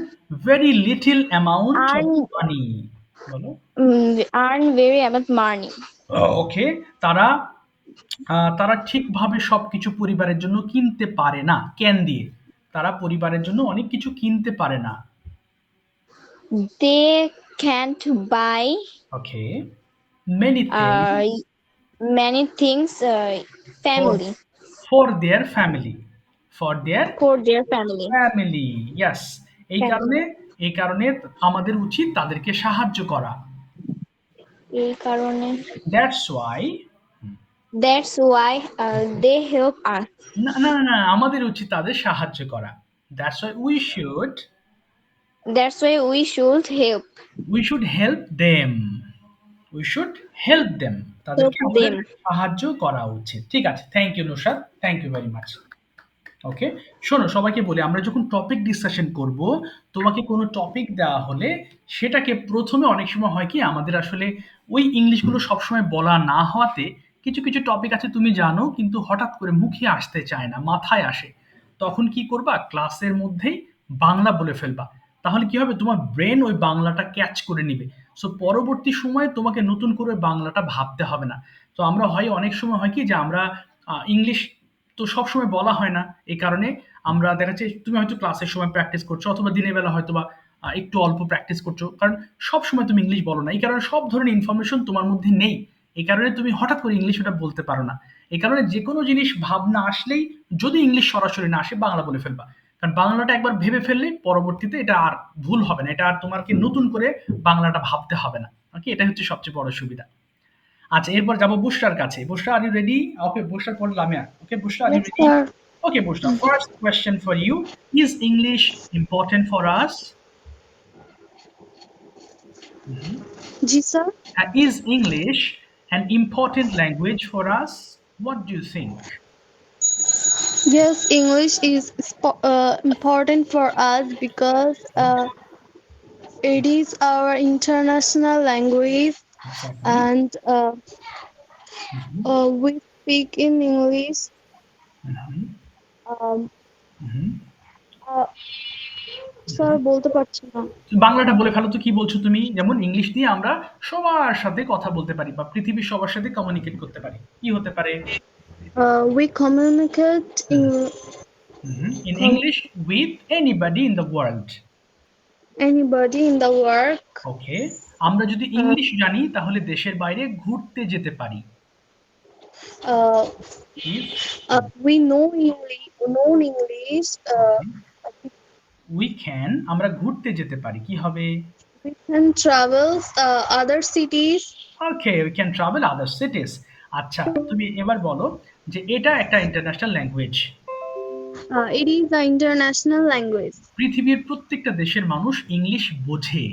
very little amount of earn money. বলো। earn very amount money. ওকে, তারা ঠিকভাবে সবকিছু পরিবারের জন্য কিনতে পারে না। ক্যান দিয়ে তারা পরিবারের জন্য অনেক কিছু কিনতে পারে না। They can't buy okay, many things many things family for their family. For their for their family. family, yes. এই কারণে আমাদের উচিত তাদেরকে সাহায্য করা। এই কারণে That's why they help us. না, আমাদের উচিত তাদের সাহায্য করা। That's why we should help them. We should help them. তাদেরকে আমাদের সাহায্য করা উচিত। ঠিক আছে, thank you Nusrat, thank you very much. Okay, শোনো, সবাইকে বলি, আমরা যখন টপিক ডিসকাশন করব, তোমাকে কোনো টপিক দেওয়া হলে সেটাকে প্রথমে অনেক সময় হয় কি, আমাদের আসলে ওই ইংলিশগুলো সবসময় বলা না হওয়াতে কিছু কিছু টপিক আছে তুমি জানো কিন্তু হঠাৎ করে মুখে আসতে চায় না, মাথায় আসে। তখন কি করবা, ক্লাসের মধ্যেই বাংলা বলে ফেলবা। তাহলে কি হবে, তোমার ব্রেন ওই বাংলাটা ক্যাচ করে নিবে। সো পরবর্তী সময়ে তোমাকে নতুন করে ওই বাংলাটা ভাবতে হবে না। তো আমরা হয় অনেক সময় হয় কি যে আমরা ইংলিশ তো সবসময় বলা হয় না, এই কারণে আমরা দেখা যাচ্ছে তুমি হয়তো ক্লাসের সময় প্র্যাকটিস করছো অথবা দিনের বেলা হয়তো বা একটু অল্প প্র্যাকটিস করছো, কারণ সব সময় তুমি ইংলিশ বলো না, এই কারণে সব ধরনের ইনফরমেশন তোমার মধ্যে নেই। এই কারণে তুমি হঠাৎ করে ইংলিশ ওটা বলতে পারো না। এই কারণে যে কোনো জিনিস ভাবনা আসলেই যদি ইংলিশ সরাসরি না আসে বাংলা বলে ফেলবা। কারণ বাংলাটা একবার ভেবে ফেললে পরবর্তীতে এটা আর ভুল হবে না, এটা আর তোমাকে নতুন করে বাংলাটা ভাবতে হবে না। ওকে, এটা হচ্ছে সবচেয়ে বড় সুবিধা। আচ্ছা, এরপর যাবো বুশরার কাছে। বুশরা, আর ইউ রেডি? ওকে, বুশরার পর Lamia. Okay Bushra, are you Yes, ready? sir. Okay Bushra, first question for you, is English important for us? Ji, sir. Is English an important language for us? What do you think? Yes, English is important for us because it is our international language, Exactly. and Mhm, we speak in English. mhm, Um, mhm. uh, Sir, বলতে পারছি না। বাংলাটা বলে ফেলো তো, কি বলছো তুমি? যেমন ইংলিশ দিয়ে আমরা সবার সাথে কথা বলতে পারি বা পৃথিবীর সবার সাথে কমিউনিকেট করতে পারি। কি হতে পারে? We communicate in In com English with anybody in the world. anybody in the work. ওকে, আমরা যদি Uh, ইংলিশ জানি তাহলে দেশের বাইরে ঘুরতে যেতে পারি। uh, If we know English. we can, আমরা ঘুরতে যেতে পারি, কি হবে? We can travel other cities. Okay, we can travel other cities. আচ্ছা, তুমি এবার বলো যে এটা একটা international language. It is an international language. পৃথিবীর প্রত্যেকটা দেশের মানুষ ইংলিশ বোঝে।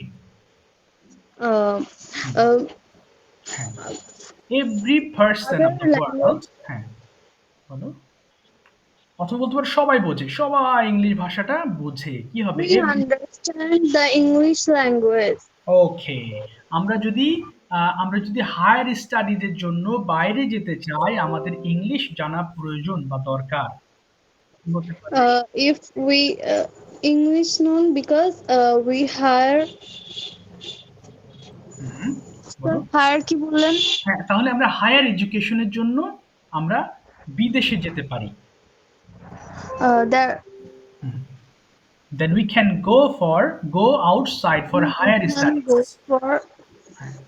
Uh, uh, হ্যাঁ, every person Other of the world. language. হ্যাঁ, বলো। অথবা বলতে পারো সবাই বোঝে, সবাই ইংলিশ ভাষাটা বোঝে। কি হবে? We understand the English language. ওকে, আমরা যদি হায়ার স্টাডিজের জন্য বাইরে যেতে চাই, আমাদের ইংলিশ জানা প্রয়োজন বা দরকার। কি হতে পারে? If we English known because we hire. হুম, বলো। Hire কি বললেন? হ্যাঁ, তাহলে আমরা হায়ার এডুকেশনের জন্য আমরা বিদেশে যেতে পারি। There Then we can go outside for higher can go studies. for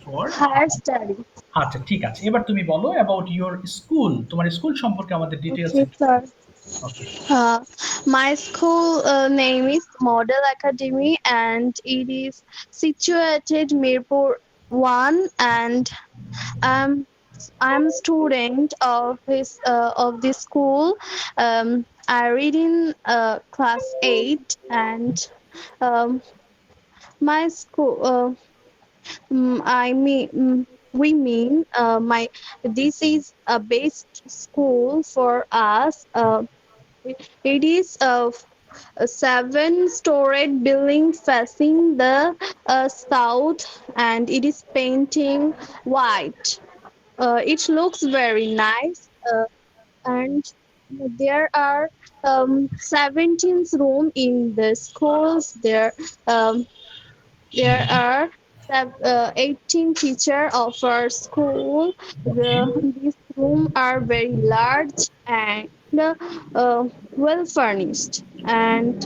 For higher study. আচ্ছা, ঠিক আছে। এবার তুমি বলো about your school, তোমার স্কুল সম্পর্কে আমাদের ডিটেইলস Okay, একটু। sir. Okay. My school name is Model Academy, and it is situated Mirpur 1, and I'm I'm student of this school. I read in class 8, and um, my school. We mean my this is a best school for us. It is a seven-storied building facing the south, and it is painting white. It looks very nice, and there are 17 rooms in the schools. There are 18 teachers of our school. These rooms are very large and well furnished, and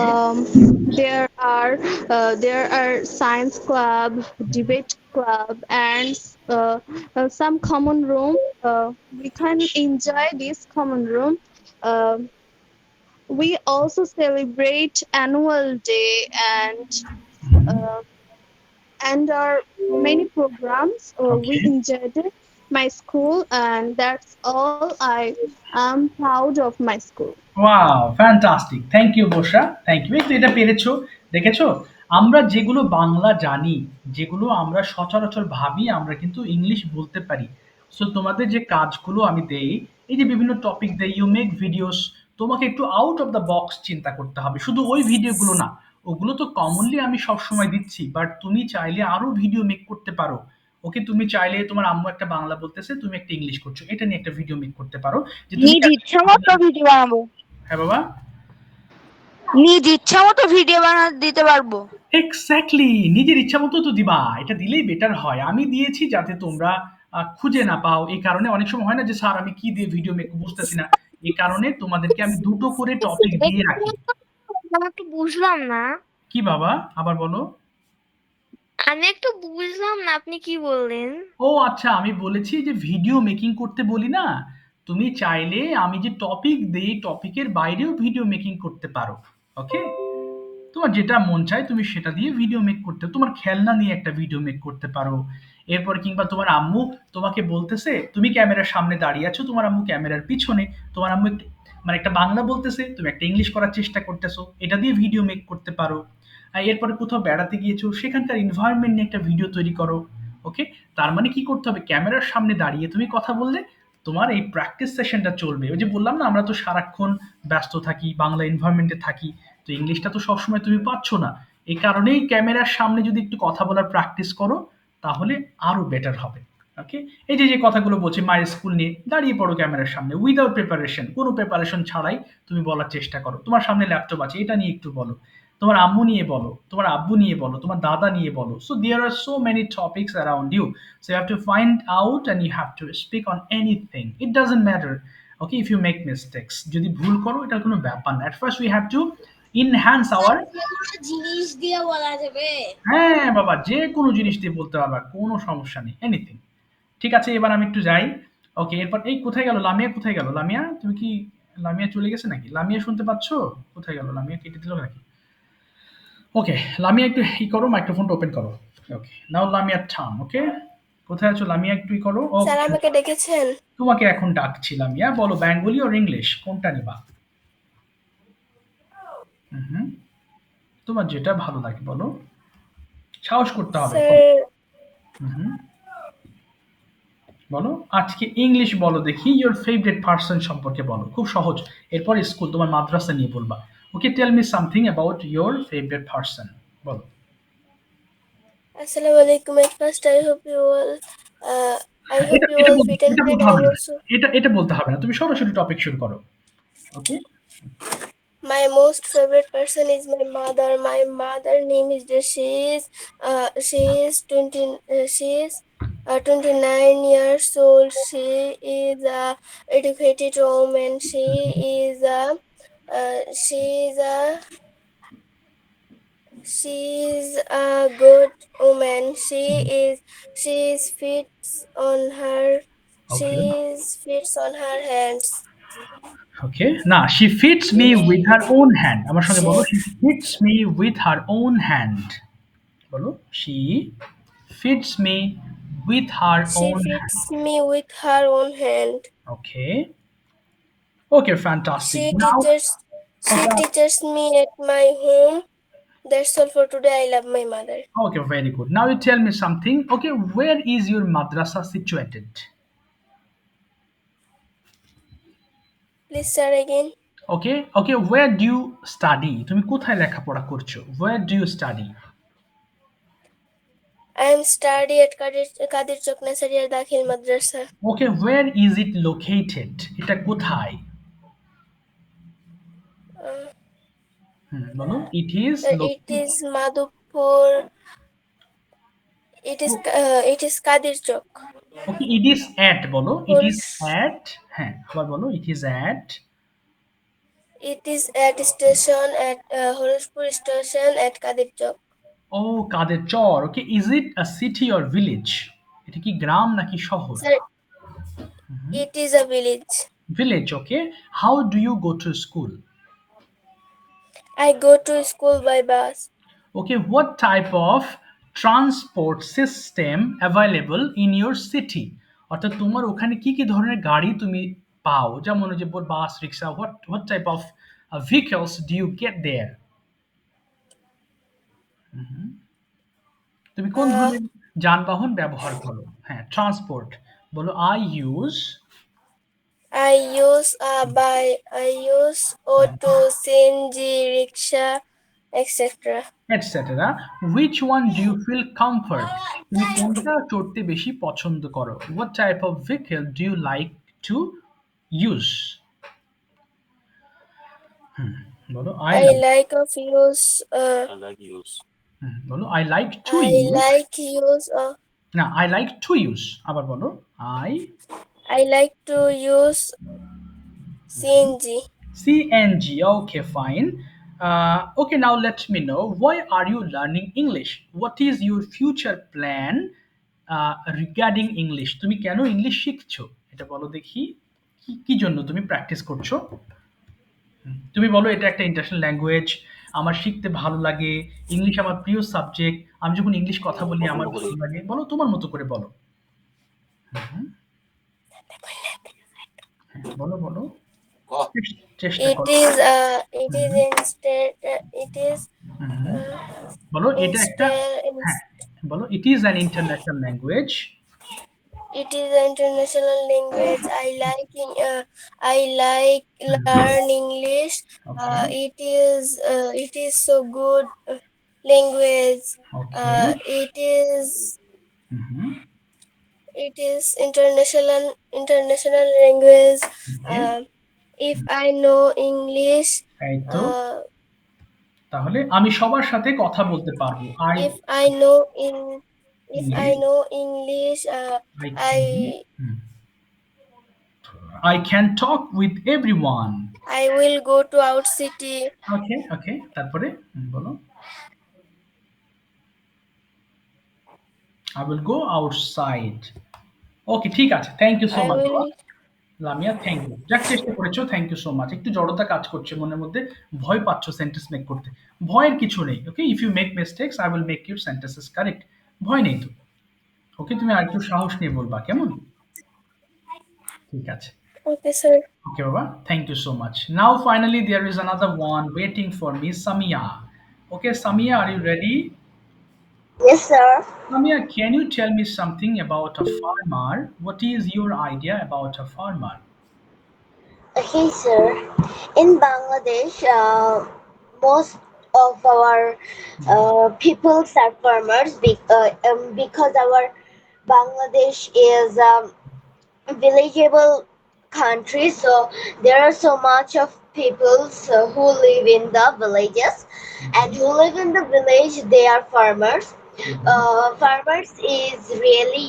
um, there are science club, debate club, and some common room. We can enjoy this common room. Um we also celebrate annual day, uh, and our many programs. We okay, enjoyed it, my school, and that's all. I am proud of my school. Wow, fantastic, thank you Barsha, thank you. তো এটা পেরেছো, দেখেছো? আমরা যেগুলো বাংলা জানি, যেগুলো আমরা সচরাচর ভাবি, আমরা কিন্তু ইংলিশ বলতে পারি। সো তোমাদের যে কাজগুলো আমি দেই, এই যে বিভিন্ন টপিক দেই, ইউ মেক ভিডিওস, তোমাকে একটু আউট অফ দ্য বক্স চিন্তা করতে হবে। শুধু ওই ভিডিওগুলো না, ওগুলো তো কমনলি আমি সবসময় দিচ্ছি, বাট তুমি চাইলে আরো ভিডিও মেক করতে পারো। ওকে, তুমি চাইলে তোমার আম্মু একটা বাংলা বলতেছে, তুমি একটা ইংলিশ করছো, এটা নিয়ে একটা ভিডিও মেক করতে পারো। যে তুমি নিজ ইচ্ছা মতো ভিডিও বানাবো। হ্যাঁ বাবা? নিজ ইচ্ছা মতো ভিডিও বানাতে দিতে পারবো। এক্স্যাক্টলি, নিজের ইচ্ছা মতো তো দিবা, এটা দিলেই বেটার হয়। আমি দিয়েছি যাতে তোমরা খুঁজে না পাও। এই কারণে অনেক সময় হয় না যে স্যার আমি কি দিয়ে ভিডিও মেক বুঝতেছি না, এই কারণে তোমাদেরকে আমি দুটো করে টপিক দিয়ে রাখি। আমি একটু বুঝলাম না। কি বাবা আবার বলো? আমি একটু বুঝলাম না আপনি কি বললেন। ও আচ্ছা, আমি বলেছি যে ভিডিও মেকিং করতে বলি না, তুমি চাইলে আমি যে টপিক দেই টপিকের বাইরেও ভিডিও মেকিং করতে পারো। ওকে, তোমার যেটা মন চায় তুমি সেটা দিয়ে ভিডিও মেক করতে, তোমার খেলনা নিয়ে একটা ভিডিও মেক করতে পারো। এরপর কিংবা তোমার আম্মু তোমাকে বলতেছে, তুমি ক্যামেরার সামনে দাঁড়িয়ে আছো, তোমার আম্মু ক্যামেরার পিছনে, তোমার আম্মু মানে একটা বাংলা বলতেছে, তুমি একটা ইংলিশ করার চেষ্টা করতেছো, এটা দিয়ে ভিডিও মেক করতে পারো। আর এরপরে কোথাও বেড়াতে গিয়েছো, সেখানকার এনভায়রনমেন্ট নিয়ে একটা ভিডিও তৈরি করো। ওকে, তার মানে কি করতে হবে, ক্যামেরার সামনে দাঁড়িয়ে তুমি কথা বললে তোমার এই প্র্যাকটিস সেশনটা চলবে। ওই যে বললাম না, আমরা তো সারাক্ষণ ব্যস্ত থাকি, বাংলা এনভায়রনমেন্টে থাকি, তো ইংলিশটা তো সবসময় তুমি পাচ্ছ না। এই কারণেই ক্যামেরার সামনে যদি একটু কথা বলার প্র্যাকটিস করো তাহলে আরো বেটার হবে। ওকে, এই যে যে কথাগুলো বলছি মায়ের স্কুল নিয়ে, দাঁড়িয়ে পড়ো ক্যামেরার সামনে উইদাউট প্রিপারেশন, কোনো প্রিপারেশন ছাড়াই তুমি বলার চেষ্টা করো। তোমার সামনে ল্যাপটপ আছে, এটা নিয়ে একটু বলো। তোমার আম্মু নিয়ে বলো, তোমার আব্বু নিয়ে বলো, তোমার দাদা নিয়ে বলো। So there are so many topics around you, so you have to find out and you have to speak on anything, it doesn't matter. Okay, if you make mistakes, যদি ভুল করো এটা কোনো ব্যাপার না। At first we have to enhance our, জিনিস দিয়ে বলা যাবে। হ্যাঁ বাবা, যে কোনো জিনিস দিয়ে বলতে পারবা, কোনো সমস্যা নেই, এনিথিং। ঠিক আছে, এবার আমি একটু যাই। ওকে, এরপর এই কোথায় গেল লামিয়া, কোথায় গেল লামিয়া, তুমি কি, লামিয়া চলে গেছে নাকি? লামিয়া শুনতে পাচ্ছ? কোথায় গেল লামিয়া, কেটে দিল নাকি? ওকে, লামিয়া একটু ই করো, মাইক্রোফোনটা ওপেন করো। ওকে, নাও লামিয়া থাম। ওকে, কোথায় আছো লামিয়া, একটু ই করো। স্যার ওকে, আমাকে ডেকেছেন? তোমাকে এখন ডাকছি লামিয়া, বলো বেঙ্গলি আর ইংলিশ কোনটা নিবা? হুম, তোমার যেটা ভালো লাগে বলো, সাহস করতে হবে। স্যার হুম, বলো আজকে ইংলিশ বলো দেখি, ইওর ফেভারিট পারসন সম্পর্কে বলো, খুব সহজ। এরপর স্কুল তোমার মাদ্রাসা নিয়ে বলবা। Okay, tell me something about your favourite person, বলো। আসসালামু আলাইকুম। At first, I hope এটা you এটা all বলতে fit and এটা fine. বলতে I'm হবে না, also এটা এটা বলতে হবে না, তুমি সরাসরি টপিক শুরু করো। ওকে, my most favorite person is my mother. My mother name is she is 29 years old. She is a educated woman. She is a She is a good woman. She is okay, fits on her hands. Okay, না, she fits me with her own hand, আমার সঙ্গে বলো, She she fits me with her own hand, বলো, she fits me with her she own hand. fits me with her own hand. Okay, okay, fantastic She now. teaches she okay, teaches me at my home. That's all for today. I love my mother. okay, very good. Now you tell me something. Okay, where is your madrasa situated? Please, sir, again. Okay, okay, where do you study? তুমি কোথায় লেখাপড়া করছো? Where do you study? I am study at Kadir Chowk Nasariya Dakhil Madrasa. Okay, where is it located? এটা কোথায়? Uh, বলো, it is it is Madhupur. It is Kadir Chowk. Okay, it is at, বলো, it is at, হ্যাঁ, আবার বলো, it is at, It is at station at Horspur station at Kadir Chowk. O Quader Char. Okay, is it a city or village? এটা কি গ্রাম নাকি শহর? Sir, it is a village. Village, okay. How do you go to school? I go to school by bus. Okay, what type of transport system available in your city? অর্থাৎ তোমার ওখানে কি কি ধরনের গাড়ি তুমি পাও, যেমন ওই যে বাস, রিক্সা, what type of vehicles do you get there? তুমি কোন Uh, ধরনের যানবাহন ব্যবহার করো? হ্যাঁ, ট্রান্সপোর্ট, বলো, I use auto, CNG, rickshaw, etc. etc. Which one do you feel comfort? তুমি কোনটা চড়তে বেশি পছন্দ করো? What type of vehicle do you like to use? বলো I I like। like of use বলো I like to I use। like use না I like to use, আবার বলো I I like to use CNG. CNG. Okay, fine. Okay, now let me know, why are you learning English? What is your future plan regarding English? তুমি কেন English শিখছো এটা বলো দেখি। কি কি জন্য তুমি প্র্যাকটিস করছো? তুমি বলো এটা একটা ইন্টারন্যাশনাল ল্যাঙ্গুয়েজ, আমার শিখতে ভালো লাগে, ইংলিশ আমার প্রিয় সাবজেক্ট, আমি যখন ইংলিশ কথা বলি আমার ভালো লাগে। বলো তোমার মতো করে বলো। হুম, বলো বলো, চেষ্টা It করো। is it is instead it is hmm, uh, বলো এটা একটা, instead হ্যাঁ বলো it is an international language. it is an international language. I like learn English. Okay It is so good language. Okay It is hmm international language. Okay, Uh, if I know English, এই তো, uh, তাহলে আমি সবার সাথে কথা বলতে পারবো। I if I know in if I English know English, I I can, I can talk with everyone. I will go to out city. Okay okay, তারপরে বলো I will go outside. Okay ঠিক আছে, thank you so I much will Lamia, thank you. যাক চেষ্টা করেছো, thank you so much. একটু জড়তা কাজ করছে মনের মধ্যে, ভয় পাচ্ছ সেন্টেন্স মেক করতে। ভয়ের কিছু নেই, okay, if you make mistakes I will make your sentences correct. ভয় নেই তো, ওকে, তুমি আর একটু সাহস নিয়ে বলবা, কেমন? ঠিক আছে। okay, sir. Okay, Baba. Thank you so much. Now, finally, there is another one waiting for me, Samia. Okay, Samia, are you ready? Yes, sir. Samia, can you tell me something about a farmer? What is your idea about a farmer? Okay, sir. In Bangladesh, most of our peoples are farmers because our Bangladesh is villageable country, so there are so much of peoples who live in the villages, and who live in the village they are farmers. Farmers is really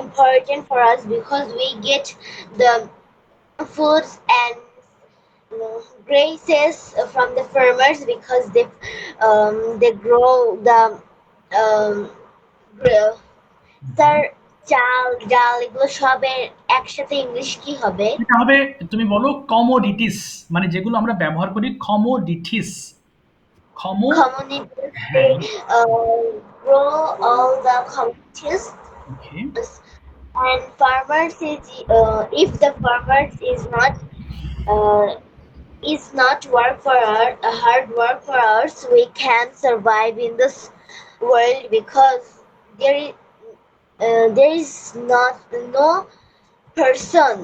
important for us because we get the foods and graces from the farmers because they grow the um, gr- sir চাল ডাল এগুলো সবের একসাথে English কি হবে? এটা হবে, তুমি বলো কমোডিটিস, মানে যেগুলো আমরা ব্যবহার করি, কমোডিটিস। কমো, Communities they হ্যাঁ, grow all the commodities, okay, and farmers if the farmers uh, is not work for our hard work for us, we can survive in this world because there is not no person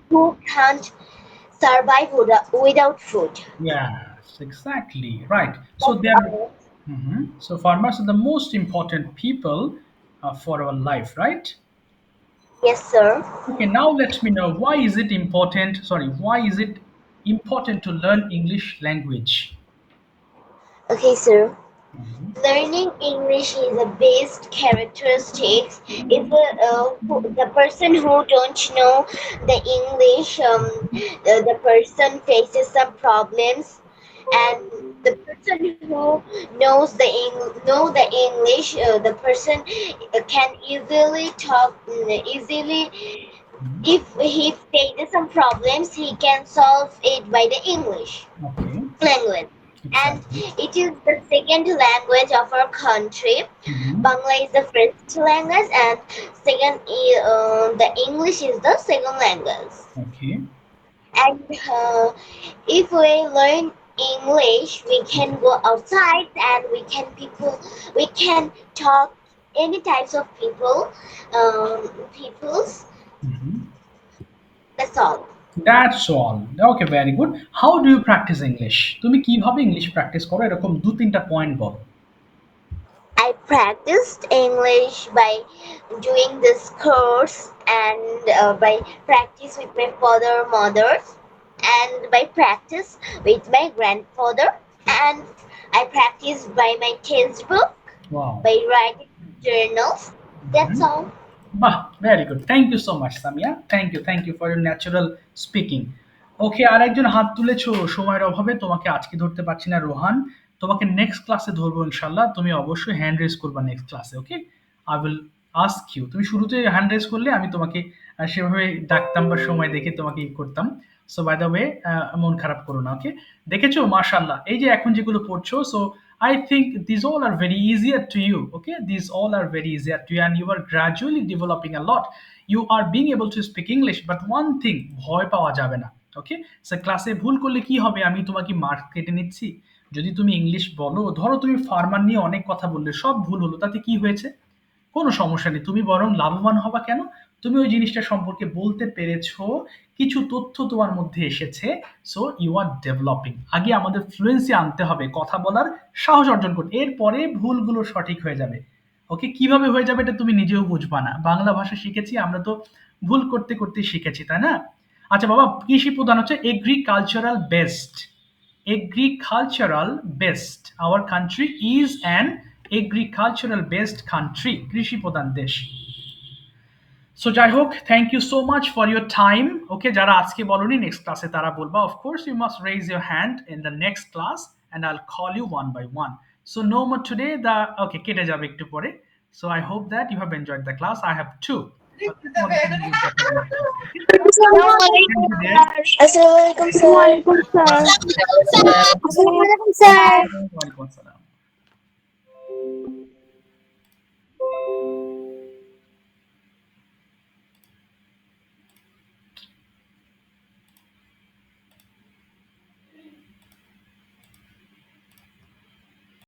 who can't survive without food. yes, exactly, right. So they're, so farmers are the most important people for our life, right? Yes, sir. Okay, now let me know, why is it important? Sorry, why is it important to learn English language? Okay, sir. Learning English is a basic characteristics. If the person who don't know the English, the person faces some problems, and the person who know the English, the person can easily talk easily. If he faces some problems, he can solve it by the English Okay, language, and exactly. it is the second language of our country. Bangla is the first language, and the English is the second language. Okay, And if we learn English, we can go outside and we can talk any types of peoples. That's all. that's all. Okay, very good. How do you practice English? তুমি কিভাবে English practice করো, এরকম দু তিনটা point বলো। I practiced English by doing this course and by practice with my father, mother. and by practice with my grandfather, and I practice by my textbook, Wow. by writing journals. That's all. বাহ, very good, thank you so much Samia, thank you for your natural speaking. Okay, আর একজন হাত তুলেছো, সময়ের অভাবে তোমাকে আজকে ধরতে পারছি না রোহান, তোমাকে নেক্সট ক্লাসে ধরবো ইনশাল্লাহ। তুমি অবশ্যই হ্যান্ড রেজ করবা নেক্সট ক্লাসে, ওকে? আই উইল আস্ক ইউ, তুমি শুরুতে হ্যান্ড রেজ করলে আমি তোমাকে সেভাবে ডাকতাম বা সময় দেখে তোমাকে করতাম। সো বাই দ্য ওয়ে, মন খারাপ করো না, ওকে? দেখেছো মাশাআল্লাহ, এই যে এখন যেগুলো পড়ছো, so I think these all are very easier to you. Okay, these all are very easier to you, and you are gradually developing a lot. You are being able to speak English, but one thing, ভয় পাওয়া যাবে না। ওকে, so ক্লাসে ভুল করলে কি হবে, আমি তোমাকে মার্ক কেটে নিচ্ছি। যদি তুমি ইংলিশ বলো, ধরো তুমি ফার্মার নিয়ে অনেক কথা বললে, সব ভুল হলো, তাতে কি হয়েছে? কোনো সমস্যা নেই, তুমি বরং লাভবান হবা। কেন? তুমি ওই জিনিসটা সম্পর্কে বলতে পেরেছো, কিছু তথ্য তোমার মধ্যে এসেছে, সো ইউ আর ডেভেলপিং। আগে আমাদের ফ্লুয়েন্সি আনতে হবে, কথা বলার সাহস অর্জন করতে, এরপরে ভুলগুলো সঠিক হয়ে যাবে। ওকে, কিভাবে হয়ে যাবে এটা তুমি নিজেও বুঝবা না। বাংলা ভাষা শিখেছি আমরা তো ভুল করতে করতে শিখেছি, তাই না? আচ্ছা বাবা, কৃষি প্রধান হচ্ছে agricultural based, agricultural based, our country is an agricultural based country, কৃষি প্রধান দেশ। সো যাই হোক, thank you so much for your time. Okay, যারা আজকে বলনি নেক্সট ক্লাসে তারা বলবা, of course you must raise your hand in the next class and I'll call you one by one. So no more today the, okay কেটে যাবে একটু পরে। So I hope that you have enjoyed the class. I have to. আসসালামু আলাইকুম sir. Assalamu alaikum, sir. ওয়ালাইকুম আসসালাম।